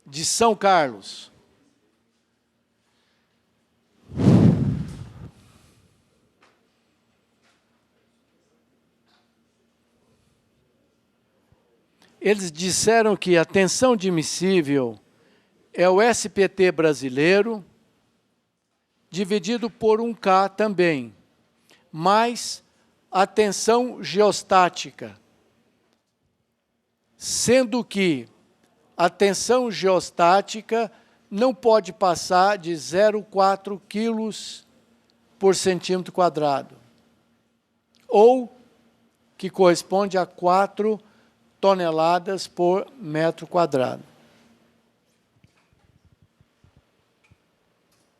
De São Carlos. Eles disseram que a tensão admissível é o SPT brasileiro, dividido por 1K também, mais a tensão geostática, sendo que a tensão geostática não pode passar de 0,4 quilos por centímetro quadrado, ou que corresponde a 4 toneladas por metro quadrado.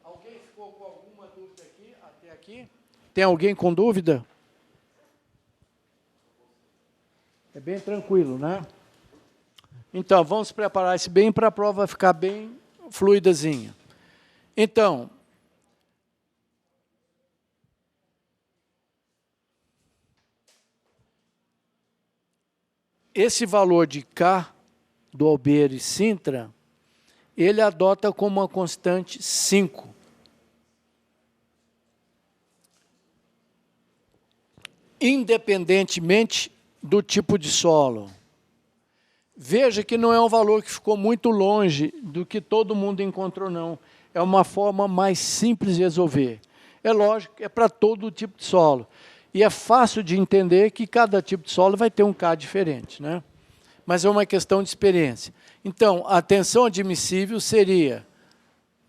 Alguém ficou com alguma dúvida aqui, até aqui? Tem alguém com dúvida? É bem tranquilo, né? Então, vamos preparar isso bem para a prova ficar bem fluidazinha. Então, esse valor de K do Albieri e Sintra, ele adota como uma constante 5. Independentemente do tipo de solo. Veja que não é um valor que ficou muito longe do que todo mundo encontrou, não. É uma forma mais simples de resolver. É lógico, é para todo tipo de solo. E é fácil de entender que cada tipo de solo vai ter um K diferente, né? Mas é uma questão de experiência. Então, a tensão admissível seria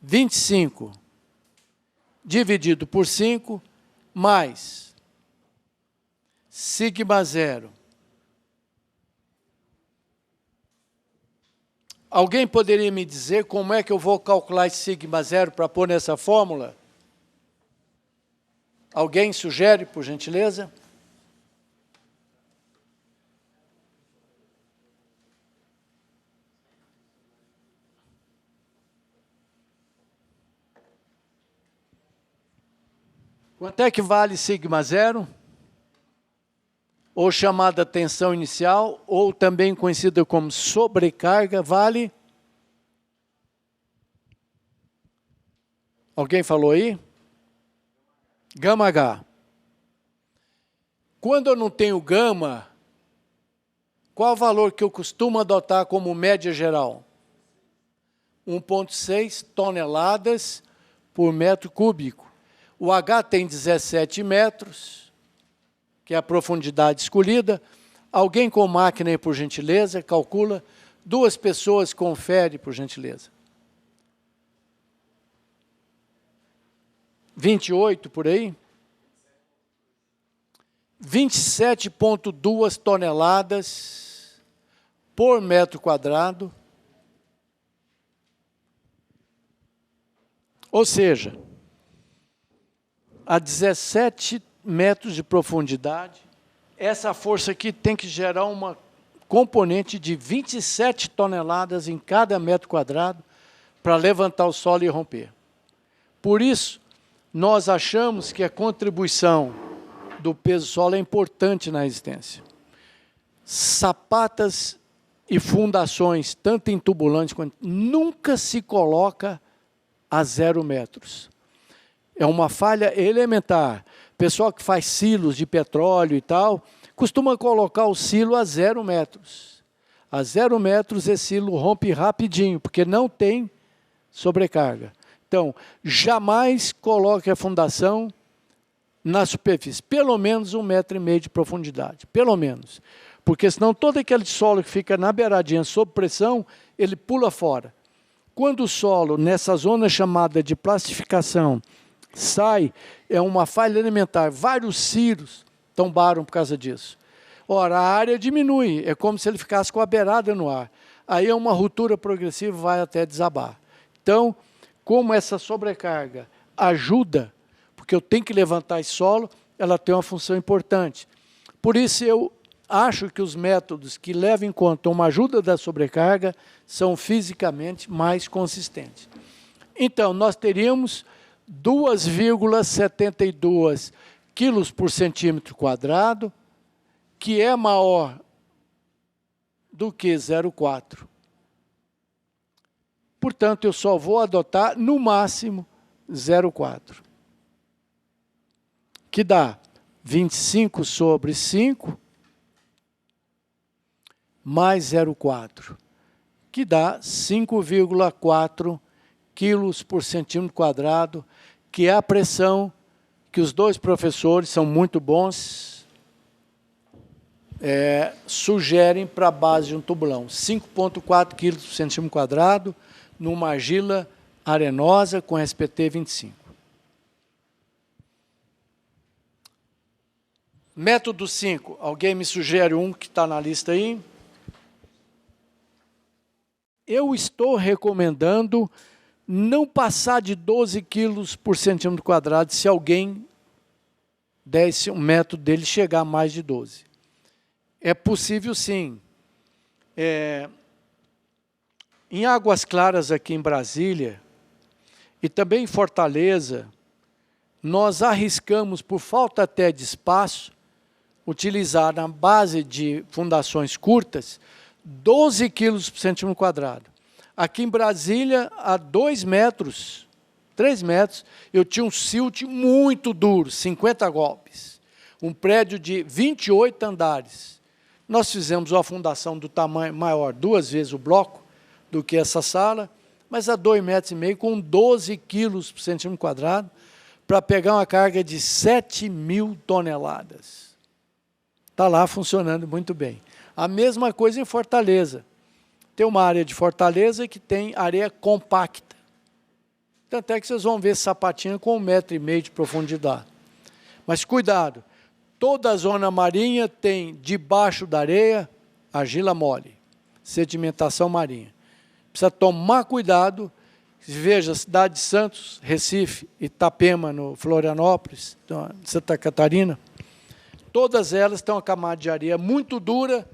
25 dividido por 5, mais sigma zero. Alguém poderia me dizer como é que eu vou calcular esse sigma zero para pôr nessa fórmula? Alguém sugere, por gentileza? Quanto é que vale sigma zero? Ou chamada tensão inicial, ou também conhecida como sobrecarga, vale? Alguém falou aí? Gama H. Quando eu não tenho gama, qual o valor que eu costumo adotar como média geral? 1,6 toneladas por metro cúbico. O H tem 17 metros, que é a profundidade escolhida. Alguém com máquina aí, por gentileza, calcula. 2 pessoas, confere, por gentileza. 28 por aí? 27,2 toneladas por metro quadrado. Ou seja, a 17 metros de profundidade, essa força aqui tem que gerar uma componente de 27 toneladas em cada metro quadrado para levantar o solo e romper. Por isso, nós achamos que a contribuição do peso solo é importante na resistência. Sapatas e fundações, tanto em tubulantes quanto... Nunca se coloca a 0 metros. É uma falha elementar. Pessoal que faz silos de petróleo e tal, costuma colocar o silo a 0 metros. A 0 metros esse silo rompe rapidinho, porque não tem sobrecarga. Então, jamais coloque a fundação na superfície, pelo menos 1,5 metro de profundidade, pelo menos. Porque senão todo aquele solo que fica na beiradinha sob pressão, ele pula fora. Quando o solo, nessa zona chamada de plastificação, sai, é uma falha elementar. Vários silos tombaram por causa disso. Ora, a área diminui, é como se ele ficasse com a beirada no ar. Aí é uma ruptura progressiva, vai até desabar. Então, como essa sobrecarga ajuda, porque eu tenho que levantar esse solo, ela tem uma função importante. Por isso eu acho que os métodos que levam em conta uma ajuda da sobrecarga são fisicamente mais consistentes. Então, nós teríamos 2,72 quilos por centímetro quadrado, que é maior do que 0,4. Portanto, eu só vou adotar, no máximo, 0,4. Que dá 25 sobre 5, mais 0,4, que dá 5,4 quilos por centímetro quadrado, que é a pressão que os 2 professores, são muito bons, sugerem para a base de um tubulão. 5,4 quilos por centímetro quadrado, numa argila arenosa com SPT 25. Método 5. Alguém me sugere um que está na lista aí? Eu estou recomendando não passar de 12 quilos por centímetro quadrado se alguém desse um método dele chegar a mais de 12. É possível, sim. Em Águas Claras, aqui em Brasília, e também em Fortaleza, nós arriscamos, por falta até de espaço, utilizar na base de fundações curtas 12 quilos por centímetro quadrado. Aqui em Brasília, a 2 metros, 3 metros, eu tinha um silt muito duro, 50 golpes. Um prédio de 28 andares. Nós fizemos uma fundação do tamanho maior, 2 vezes o bloco, do que essa sala, mas a 2,5 metros, com 12 quilos por centímetro quadrado, para pegar uma carga de 7.000 toneladas. Está lá funcionando muito bem. A mesma coisa em Fortaleza. Tem uma área de Fortaleza que tem areia compacta. Tanto é que vocês vão ver sapatinho com 1,5 m de profundidade. Mas cuidado, toda a zona marinha tem debaixo da areia argila mole, sedimentação marinha. Precisa tomar cuidado. Veja, cidade de Santos, Recife, Itapema, no Florianópolis, Santa Catarina, todas elas têm uma camada de areia muito dura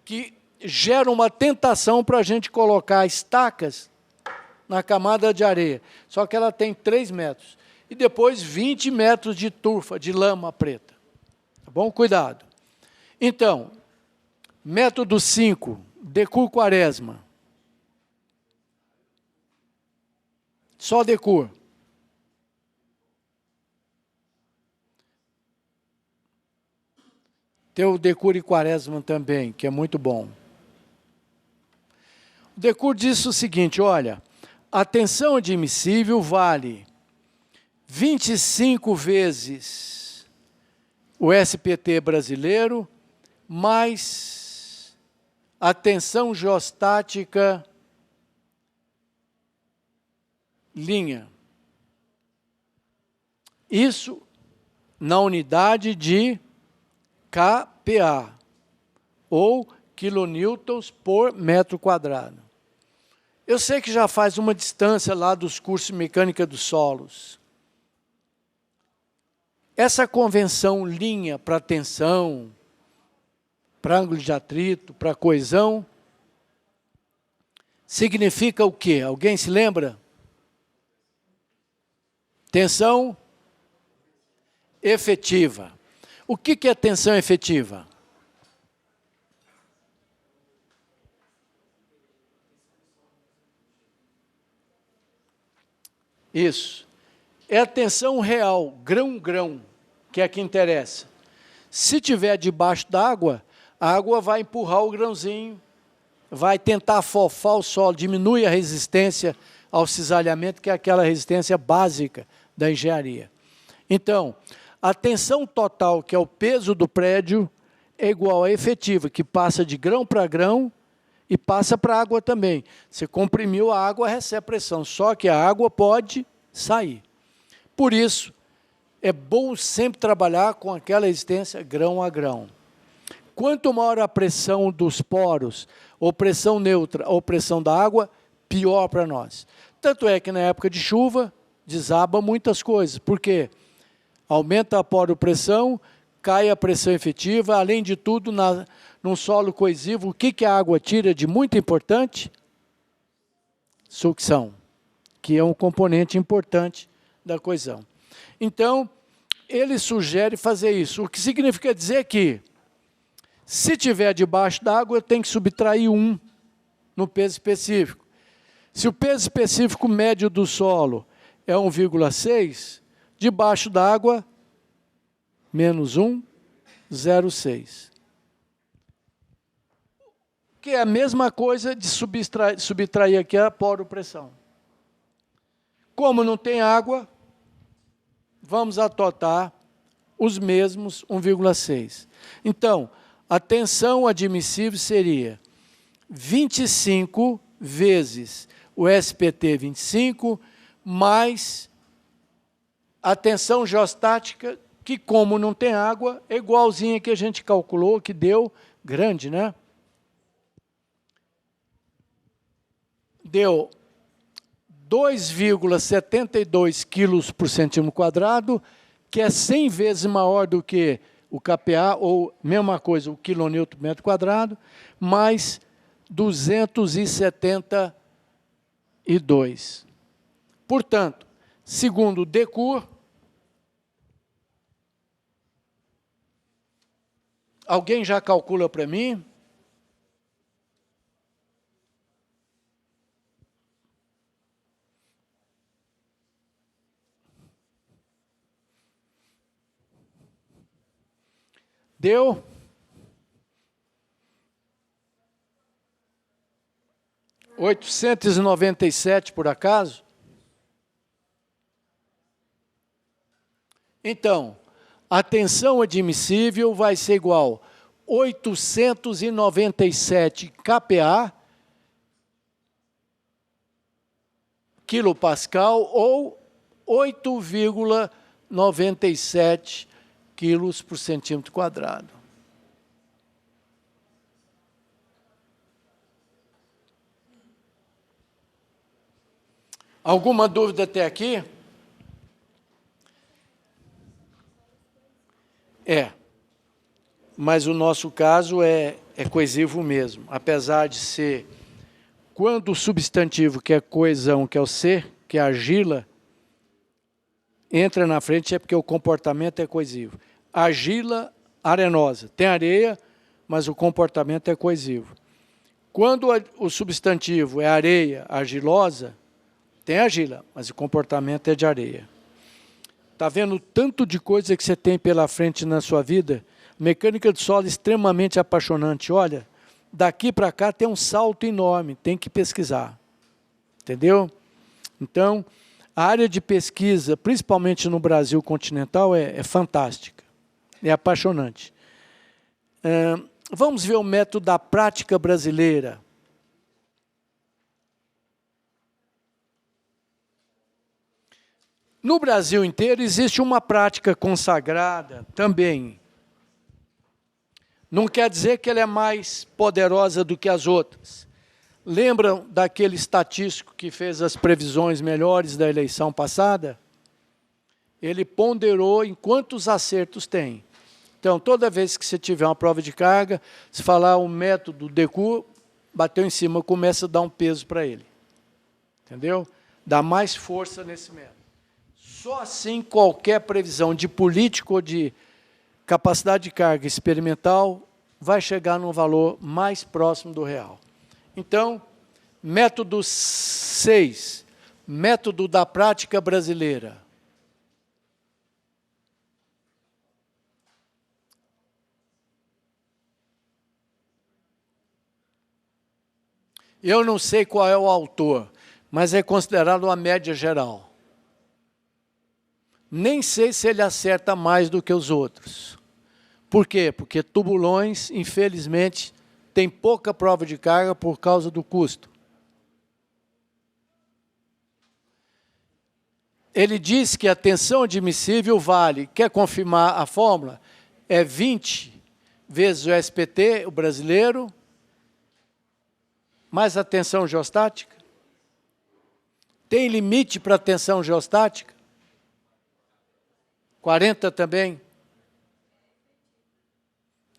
que gera uma tentação para a gente colocar estacas na camada de areia. Só que ela tem 3 metros. E depois 20 metros de turfa, de lama preta. Tá bom? Cuidado. Então, método 5, Decur Quaresma. Só Decur. Tem o Decur e Quaresma também, que é muito bom. O Decur diz o seguinte, olha, a tensão admissível vale 25 vezes o SPT brasileiro, mais a tensão geostática linha. Isso na unidade de kPa, ou quilonewtons por metro quadrado. Eu sei que já faz uma distância lá dos cursos de mecânica dos solos. Essa convenção linha para tensão, para ângulo de atrito, para coesão, significa o quê? Alguém se lembra? Tensão efetiva. O que é tensão efetiva? Isso. É a tensão real, grão-grão, que é a que interessa. Se tiver debaixo d'água, a água vai empurrar o grãozinho, vai tentar afofar o solo, diminui a resistência ao cisalhamento, que é aquela resistência básica da engenharia. Então, a tensão total, que é o peso do prédio, é igual à efetiva, que passa de grão para grão e passa para a água também. Você comprimiu a água, recebe pressão, só que a água pode sair. Por isso, é bom sempre trabalhar com aquela resistência grão a grão. Quanto maior a pressão dos poros, ou pressão neutra, ou pressão da água, pior para nós. Tanto é que na época de chuva, desaba muitas coisas. Por quê? Aumenta a poropressão, cai a pressão efetiva, além de tudo, num solo coesivo, o que a água tira de muito importante? Sucção, que é um componente importante da coesão. Então, ele sugere fazer isso, o que significa dizer que, se tiver debaixo d'água, eu tenho que subtrair 1 no peso específico. Se o peso específico médio do solo é 1,6, debaixo d'água, menos 1, 0,6. Que é a mesma coisa de subtrair aqui a poropressão. Como não tem água, vamos atotar os mesmos 1,6. Então, a tensão admissível seria 25 vezes o SPT 25, mais a tensão geostática, que como não tem água, é igualzinha que a gente calculou, que deu grande, né? Deu 2,72 quilos por centímetro quadrado, que é 100 vezes maior do que o kPa, ou mesma coisa, o quilonewton por metro quadrado, mais 272. Portanto, segundo o Decur, alguém já calcula para mim? Deu? R$897, por acaso? Então, a tensão admissível vai ser igual a 897 kPa, que quilopascal ou 8,97 quilos por centímetro quadrado. Alguma dúvida até aqui? Mas o nosso caso é coesivo mesmo, apesar de ser, quando o substantivo, que é coesão, que é o ser, que é argila, entra na frente é porque o comportamento é coesivo. Argila arenosa, tem areia, mas o comportamento é coesivo. Quando o substantivo é areia argilosa, tem argila, mas o comportamento é de areia. Está vendo o tanto de coisa que você tem pela frente na sua vida? Mecânica de solo extremamente apaixonante. Olha, daqui para cá tem um salto enorme, tem que pesquisar. Entendeu? Então, a área de pesquisa, principalmente no Brasil continental, é fantástica. É apaixonante. Vamos ver o método da prática brasileira. No Brasil inteiro existe uma prática consagrada também. Não quer dizer que ela é mais poderosa do que as outras. Lembram daquele estatístico que fez as previsões melhores da eleição passada? Ele ponderou em quantos acertos tem. Então, toda vez que você tiver uma prova de carga, se falar o método DECU, bateu em cima, começa a dar um peso para ele. Entendeu? Dá mais força nesse método. Só assim qualquer previsão de político ou de capacidade de carga experimental vai chegar num valor mais próximo do real. Então, método 6, método da prática brasileira. Eu não sei qual é o autor, mas é considerado uma média geral. Nem sei se ele acerta mais do que os outros. Por quê? Porque tubulões, infelizmente, têm pouca prova de carga por causa do custo. Ele diz que a tensão admissível vale, quer confirmar a fórmula? É 20 vezes o SPT, o brasileiro, mais a tensão geostática. Tem limite para a tensão geostática? 40 também.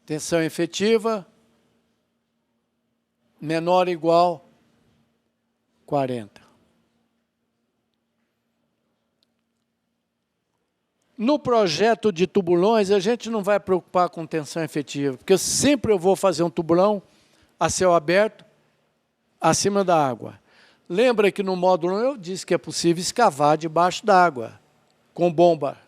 Tensão efetiva, menor ou igual 40. No projeto de tubulões, a gente não vai preocupar com tensão efetiva, porque sempre eu vou fazer um tubulão a céu aberto, acima da água. Lembra que no módulo 1 eu disse que é possível escavar debaixo d'água, com bomba.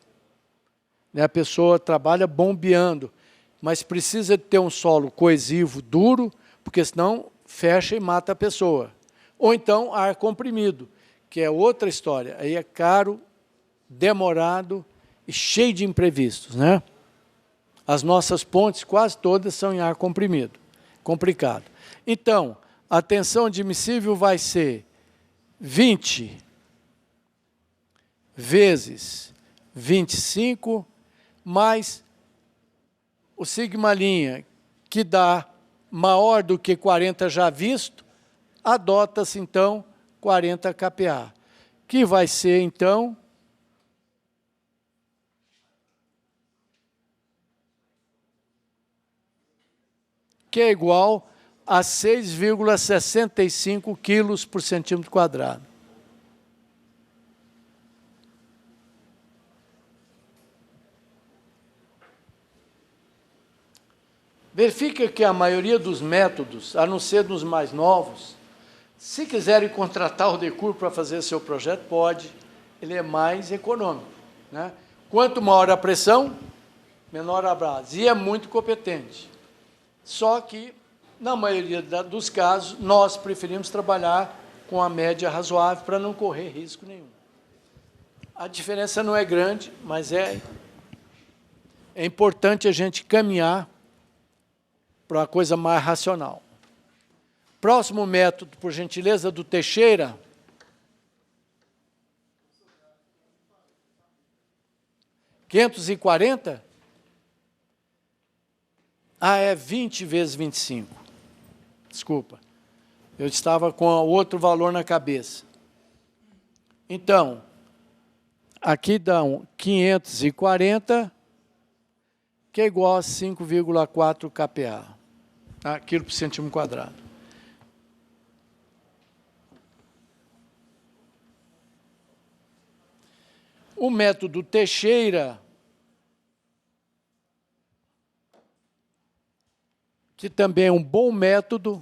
A pessoa trabalha bombeando, mas precisa ter um solo coesivo, duro, porque senão fecha e mata a pessoa. Ou então ar comprimido, que é outra história. Aí é caro, demorado e cheio de imprevistos, né? As nossas pontes, quase todas, são em ar comprimido. Complicado. Então, a tensão admissível vai ser 20 vezes 25 mais o sigma linha, que dá maior do que 40 já visto, adota-se, então, 40 kPa, que vai ser, então, que é igual a 6,65 quilos por centímetro quadrado. Verifica que a maioria dos métodos, a não ser dos mais novos, se quiserem contratar o DECUR para fazer seu projeto, pode. Ele é mais econômico, né? Quanto maior a pressão, menor a brasa. E é muito competente. Só que, na maioria dos casos, nós preferimos trabalhar com a média razoável para não correr risco nenhum. A diferença não é grande, mas é importante a gente caminhar para uma coisa mais racional. Próximo método, por gentileza, do Teixeira. 540? Ah, é 20 vezes 25. Desculpa. Eu estava com outro valor na cabeça. Então, aqui dá 540, que é igual a 5,4 kPa, tá? Quilo por centímetro quadrado. O método Teixeira, que também é um bom método,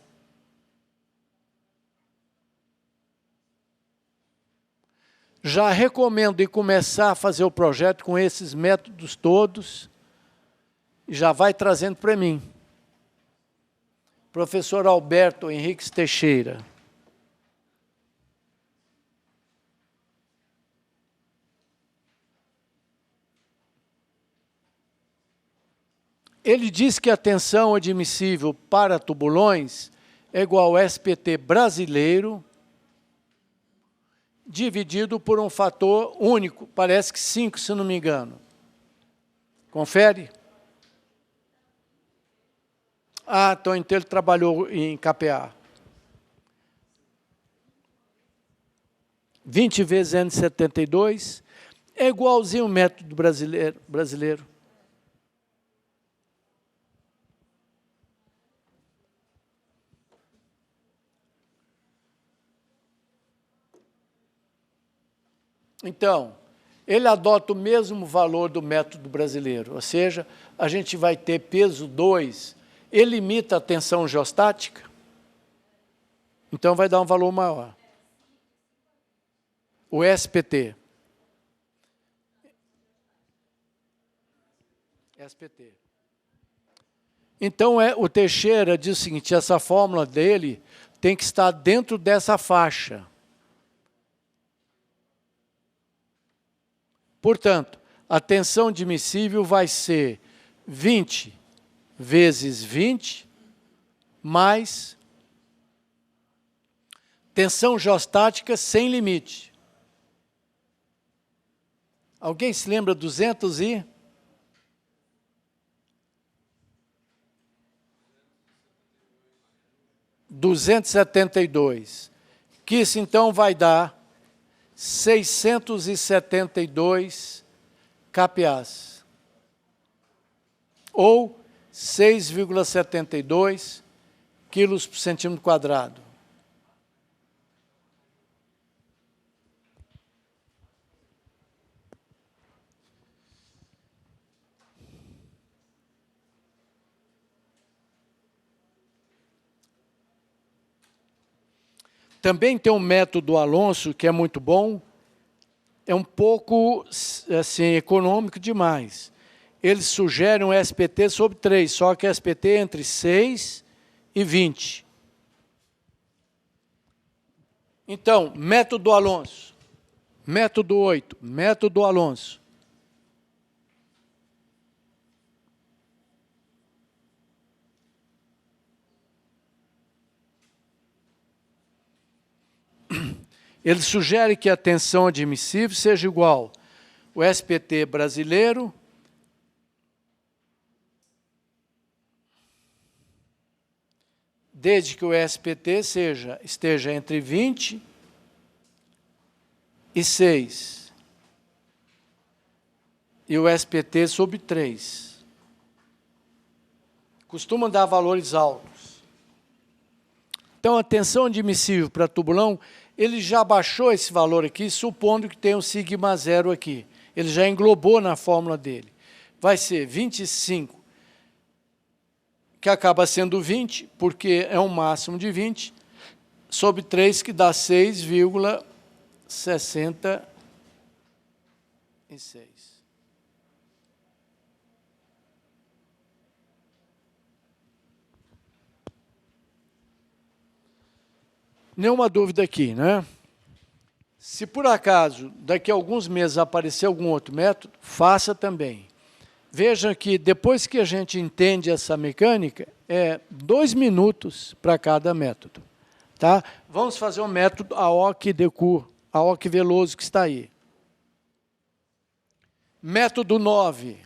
já recomendo de começar a fazer o projeto com esses métodos todos, e já vai trazendo para mim. Professor Alberto Henriques Teixeira. Ele diz que a tensão admissível para tubulões é igual ao SPT brasileiro dividido por um fator único, parece que 5, se não me engano. Confere? Ah, então ele trabalhou em KPA. 20 vezes N72 é igualzinho o método brasileiro. Então, ele adota o mesmo valor do método brasileiro, ou seja, a gente vai ter peso 2, ele imita a tensão geostática, então vai dar um valor maior. O SPT. SPT. Então, o Teixeira diz o seguinte, essa fórmula dele tem que estar dentro dessa faixa. Portanto, a tensão admissível vai ser 20 vezes 20 mais tensão geostática sem limite. Alguém se lembra 272, que isso então vai dar 672 kPa, ou 6,72 quilos por centímetro quadrado. Também tem um método Alonso, que é muito bom, é um pouco assim, econômico demais. Ele sugere um SPT sobre 3, só que SPT é entre 6 e 20. Então, método Alonso. Método 8, método Alonso. Ele sugere que a tensão admissível seja igual ao SPT brasileiro desde que o SPT esteja entre 20 e 6 e o SPT sobre 3. Costumam dar valores altos. Então, a tensão admissível para tubulão, ele já baixou esse valor aqui, supondo que tem um sigma zero aqui. Ele já englobou na fórmula dele. Vai ser 25, que acaba sendo 20, porque é um máximo de 20, sobre 3, que dá 6,66. Nenhuma dúvida aqui, né? Se por acaso, daqui a alguns meses aparecer algum outro método, faça também. Veja que depois que a gente entende essa mecânica, é 2 minutos para cada método. Tá? Vamos fazer o método Aoki-Decourt, Aoki-Veloso, que está aí. Método 9.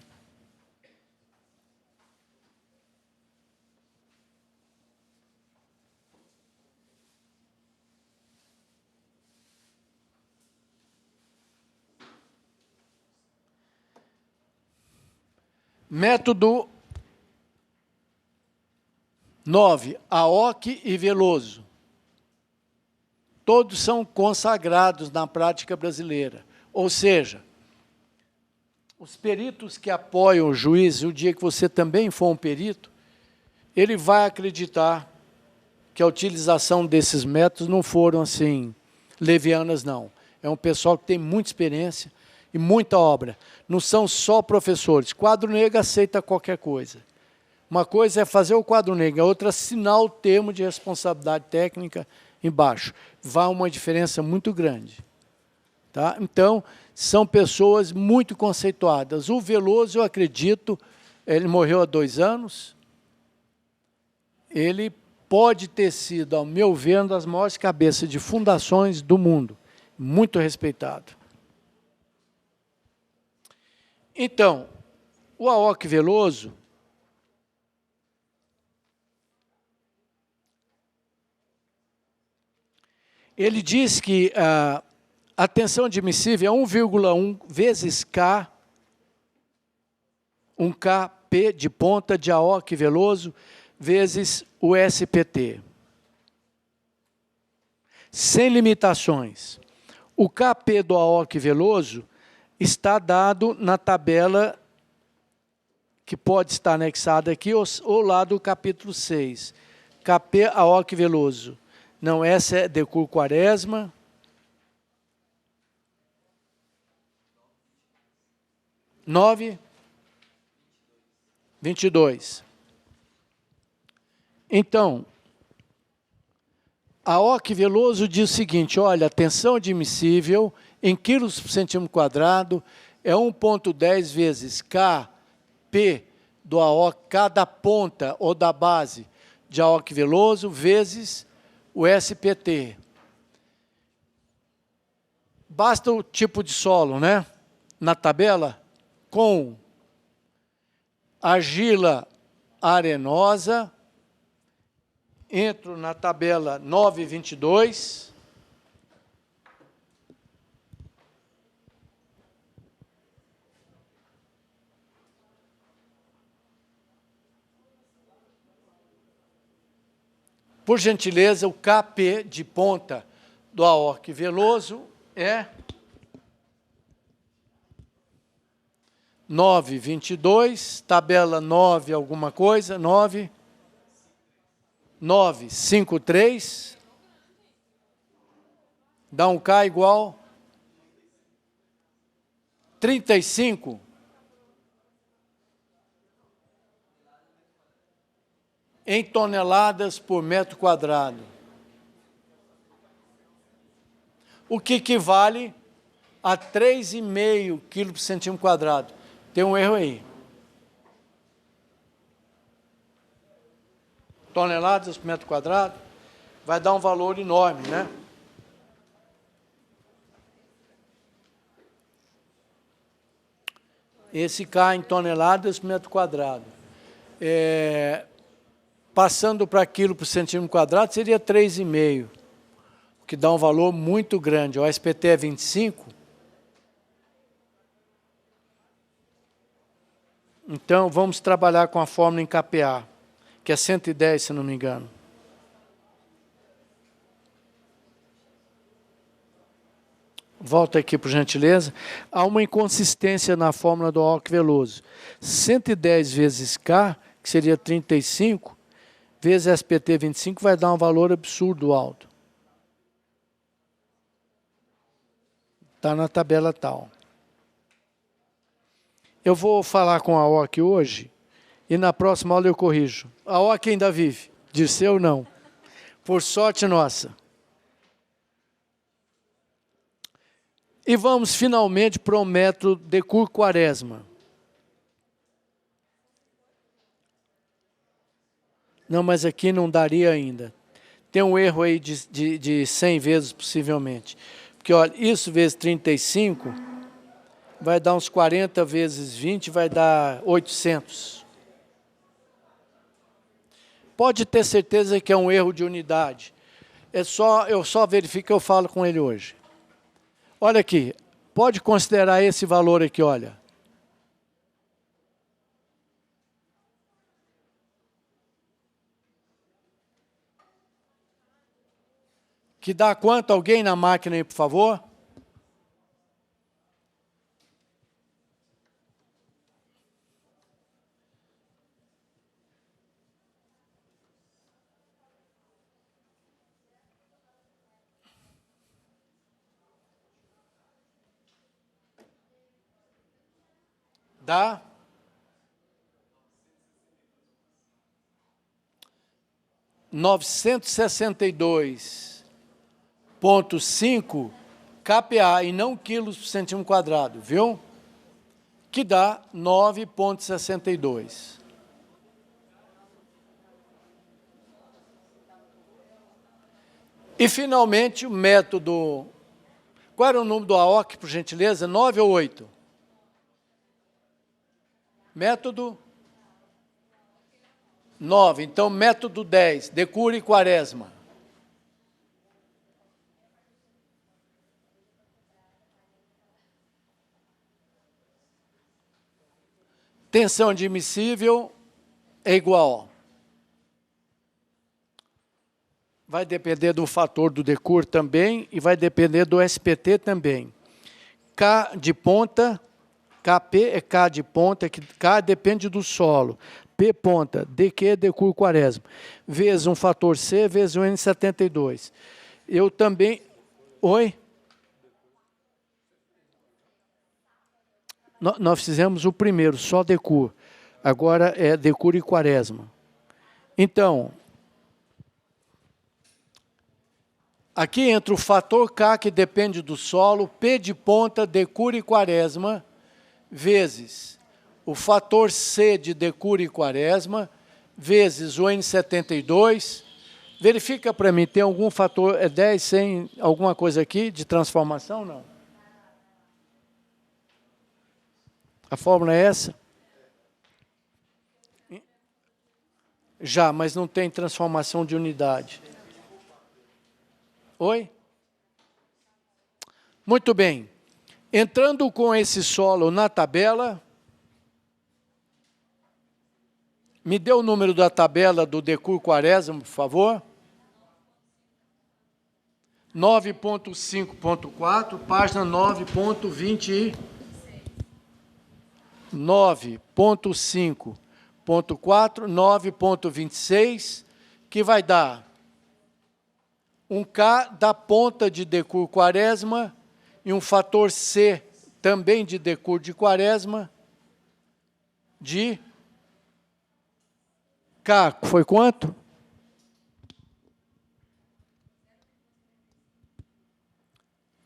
Método 9, Aoki e Veloso. Todos são consagrados na prática brasileira. Ou seja, os peritos que apoiam o juiz, o dia que você também for um perito, ele vai acreditar que a utilização desses métodos não foram assim levianas, não. É um pessoal que tem muita experiência e muita obra. Não são só professores. Quadro negro aceita qualquer coisa. Uma coisa é fazer o quadro negro, a outra é assinar o termo de responsabilidade técnica embaixo. Vai uma diferença muito grande. Tá? Então, são pessoas muito conceituadas. O Veloso, eu acredito, ele morreu há 2 anos, ele pode ter sido, ao meu ver, uma das maiores cabeças de fundações do mundo. Muito respeitado. Então, o Aoki Veloso, ele diz que a tensão admissível é 1,1 vezes K, um Kp de ponta de Aoki Veloso, vezes o SPT. Sem limitações. O Kp do Aoki Veloso está dado na tabela que pode estar anexada aqui, ou lá do capítulo 6. Kp Aoki Veloso. Não, essa é Decur Quaresma. Nove, 22. Então, Aoki Veloso diz o seguinte, olha, a tensão admissível em quilos por centímetro quadrado é 1,10 vezes Kp do Aoki, cada ponta ou da base de Aoki Veloso, vezes o SPT. Basta o tipo de solo, né? Na tabela, com argila arenosa, entro na tabela 9,22, por gentileza, o Kp de ponta do Aoki Veloso é 9,22, tabela 9 alguma coisa, 9,53, dá um K igual 35 em toneladas por metro quadrado. O que equivale a 3,5 kg por centímetro quadrado. Tem um erro aí. Toneladas por metro quadrado, vai dar um valor enorme, né? Esse K em toneladas por metro quadrado. Passando para quilo por centímetro quadrado, seria 3,5, o que dá um valor muito grande. O SPT é 25. Então, vamos trabalhar com a fórmula em kPa, que é 110, se não me engano. Volta aqui, por gentileza. Há uma inconsistência na fórmula do Aoki Veloso. 110 vezes K, que seria 35, vezes SPT 25, vai dar um valor absurdo alto. Está na tabela tal. Eu vou falar com a Aoki hoje, e na próxima aula eu corrijo. A Aoki ainda vive, Dirceu não. Por sorte nossa. E vamos finalmente para o método Decur Quaresma. Não, mas aqui não daria ainda. Tem um erro aí de 100 vezes, possivelmente. Porque, olha, isso vezes 35, vai dar uns 40 vezes 20, vai dar 800. Pode ter certeza que é um erro de unidade. Eu só verifico, eu falo com ele hoje. Olha aqui, pode considerar esse valor aqui, olha. Que dá quanto? Alguém na máquina aí, por favor? Dá? (962,5 kPa e não quilos por centímetro quadrado, viu? Que dá 9,62. E, finalmente, o método... Qual era o número do AOC, por gentileza? 9 ou 8? Método 9. Então, método 10, Decura e Quaresma. Tensão admissível é igual. Vai depender do fator do Decur também e vai depender do SPT também. K de ponta, KP é K de ponta, que K depende do solo. P ponta, DQ, Decur, Quaresma. Vezes um fator C, vezes um N72. Eu também... Oi? Nós fizemos o primeiro, só Decur. Agora é Decur e Quaresma. Então... Aqui entra o fator K, que depende do solo, P de ponta, Decura e Quaresma, vezes o fator C de Decura e Quaresma, vezes o N72. Verifica para mim, tem algum fator, 10, 100, alguma coisa aqui de transformação? Não. A fórmula é essa? Já, mas não tem transformação de unidade. Oi? Muito bem. Entrando com esse solo na tabela, me dê o número da tabela do Decur Quaresma, por favor. 9.5.4, página 9.20. 9.5.4, 9.26, que vai dar um K da ponta de Decur Quaresma e um fator C também de Decur de Quaresma de K. Foi quanto?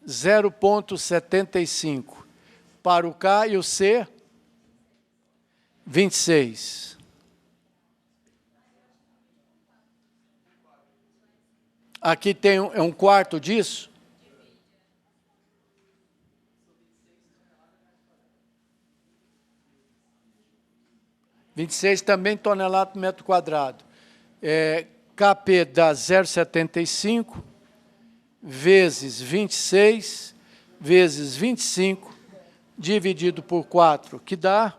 (0,75) para o K e o C, 26. Aqui tem um quarto disso. (26 também toneladas por metro quadrado. KP dá 0,75 vezes 26 vezes 25 dividido por 4, que dá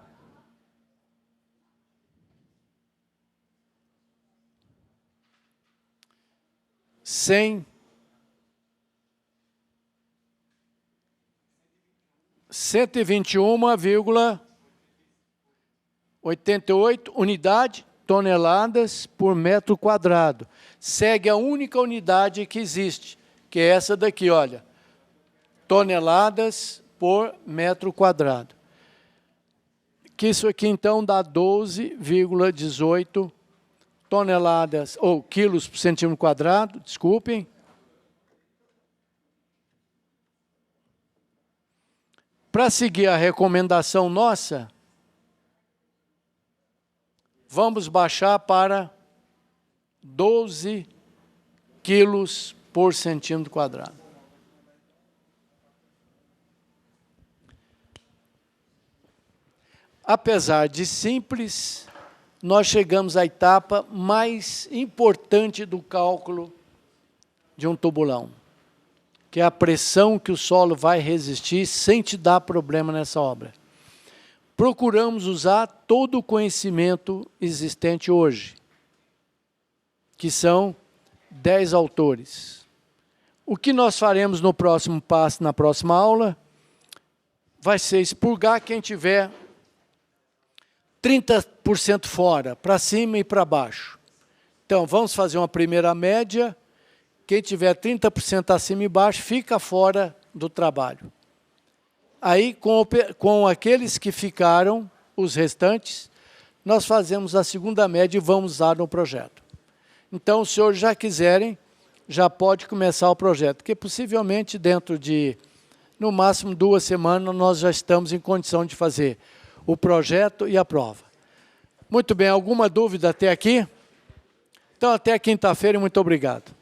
121,88 unidades toneladas por metro quadrado. Segue a única unidade que existe, que é essa daqui, olha, toneladas por metro quadrado. Que isso aqui, então, dá 12,18 toneladas, ou quilos por centímetro quadrado, desculpem. Para seguir a recomendação nossa, vamos baixar para 12 quilos por centímetro quadrado. apesar de simples, nós chegamos à etapa mais importante do cálculo de um tubulão, que é a pressão que o solo vai resistir sem te dar problema nessa obra. Procuramos usar todo o conhecimento existente hoje, que são 10 autores. O que nós faremos no próximo passo, na próxima aula, vai ser expurgar quem tiver 30% fora, para cima e para baixo. Então, vamos fazer uma primeira média. Quem tiver 30% acima e baixo, fica fora do trabalho. Aí, com aqueles que ficaram, os restantes, nós fazemos a segunda média e vamos usar no projeto. Então, se os senhores já quiserem, já pode começar o projeto, porque possivelmente dentro de, no máximo, 2 semanas, nós já estamos em condição de fazer o projeto e a prova. Muito bem, alguma dúvida até aqui? Então, até quinta-feira e muito obrigado.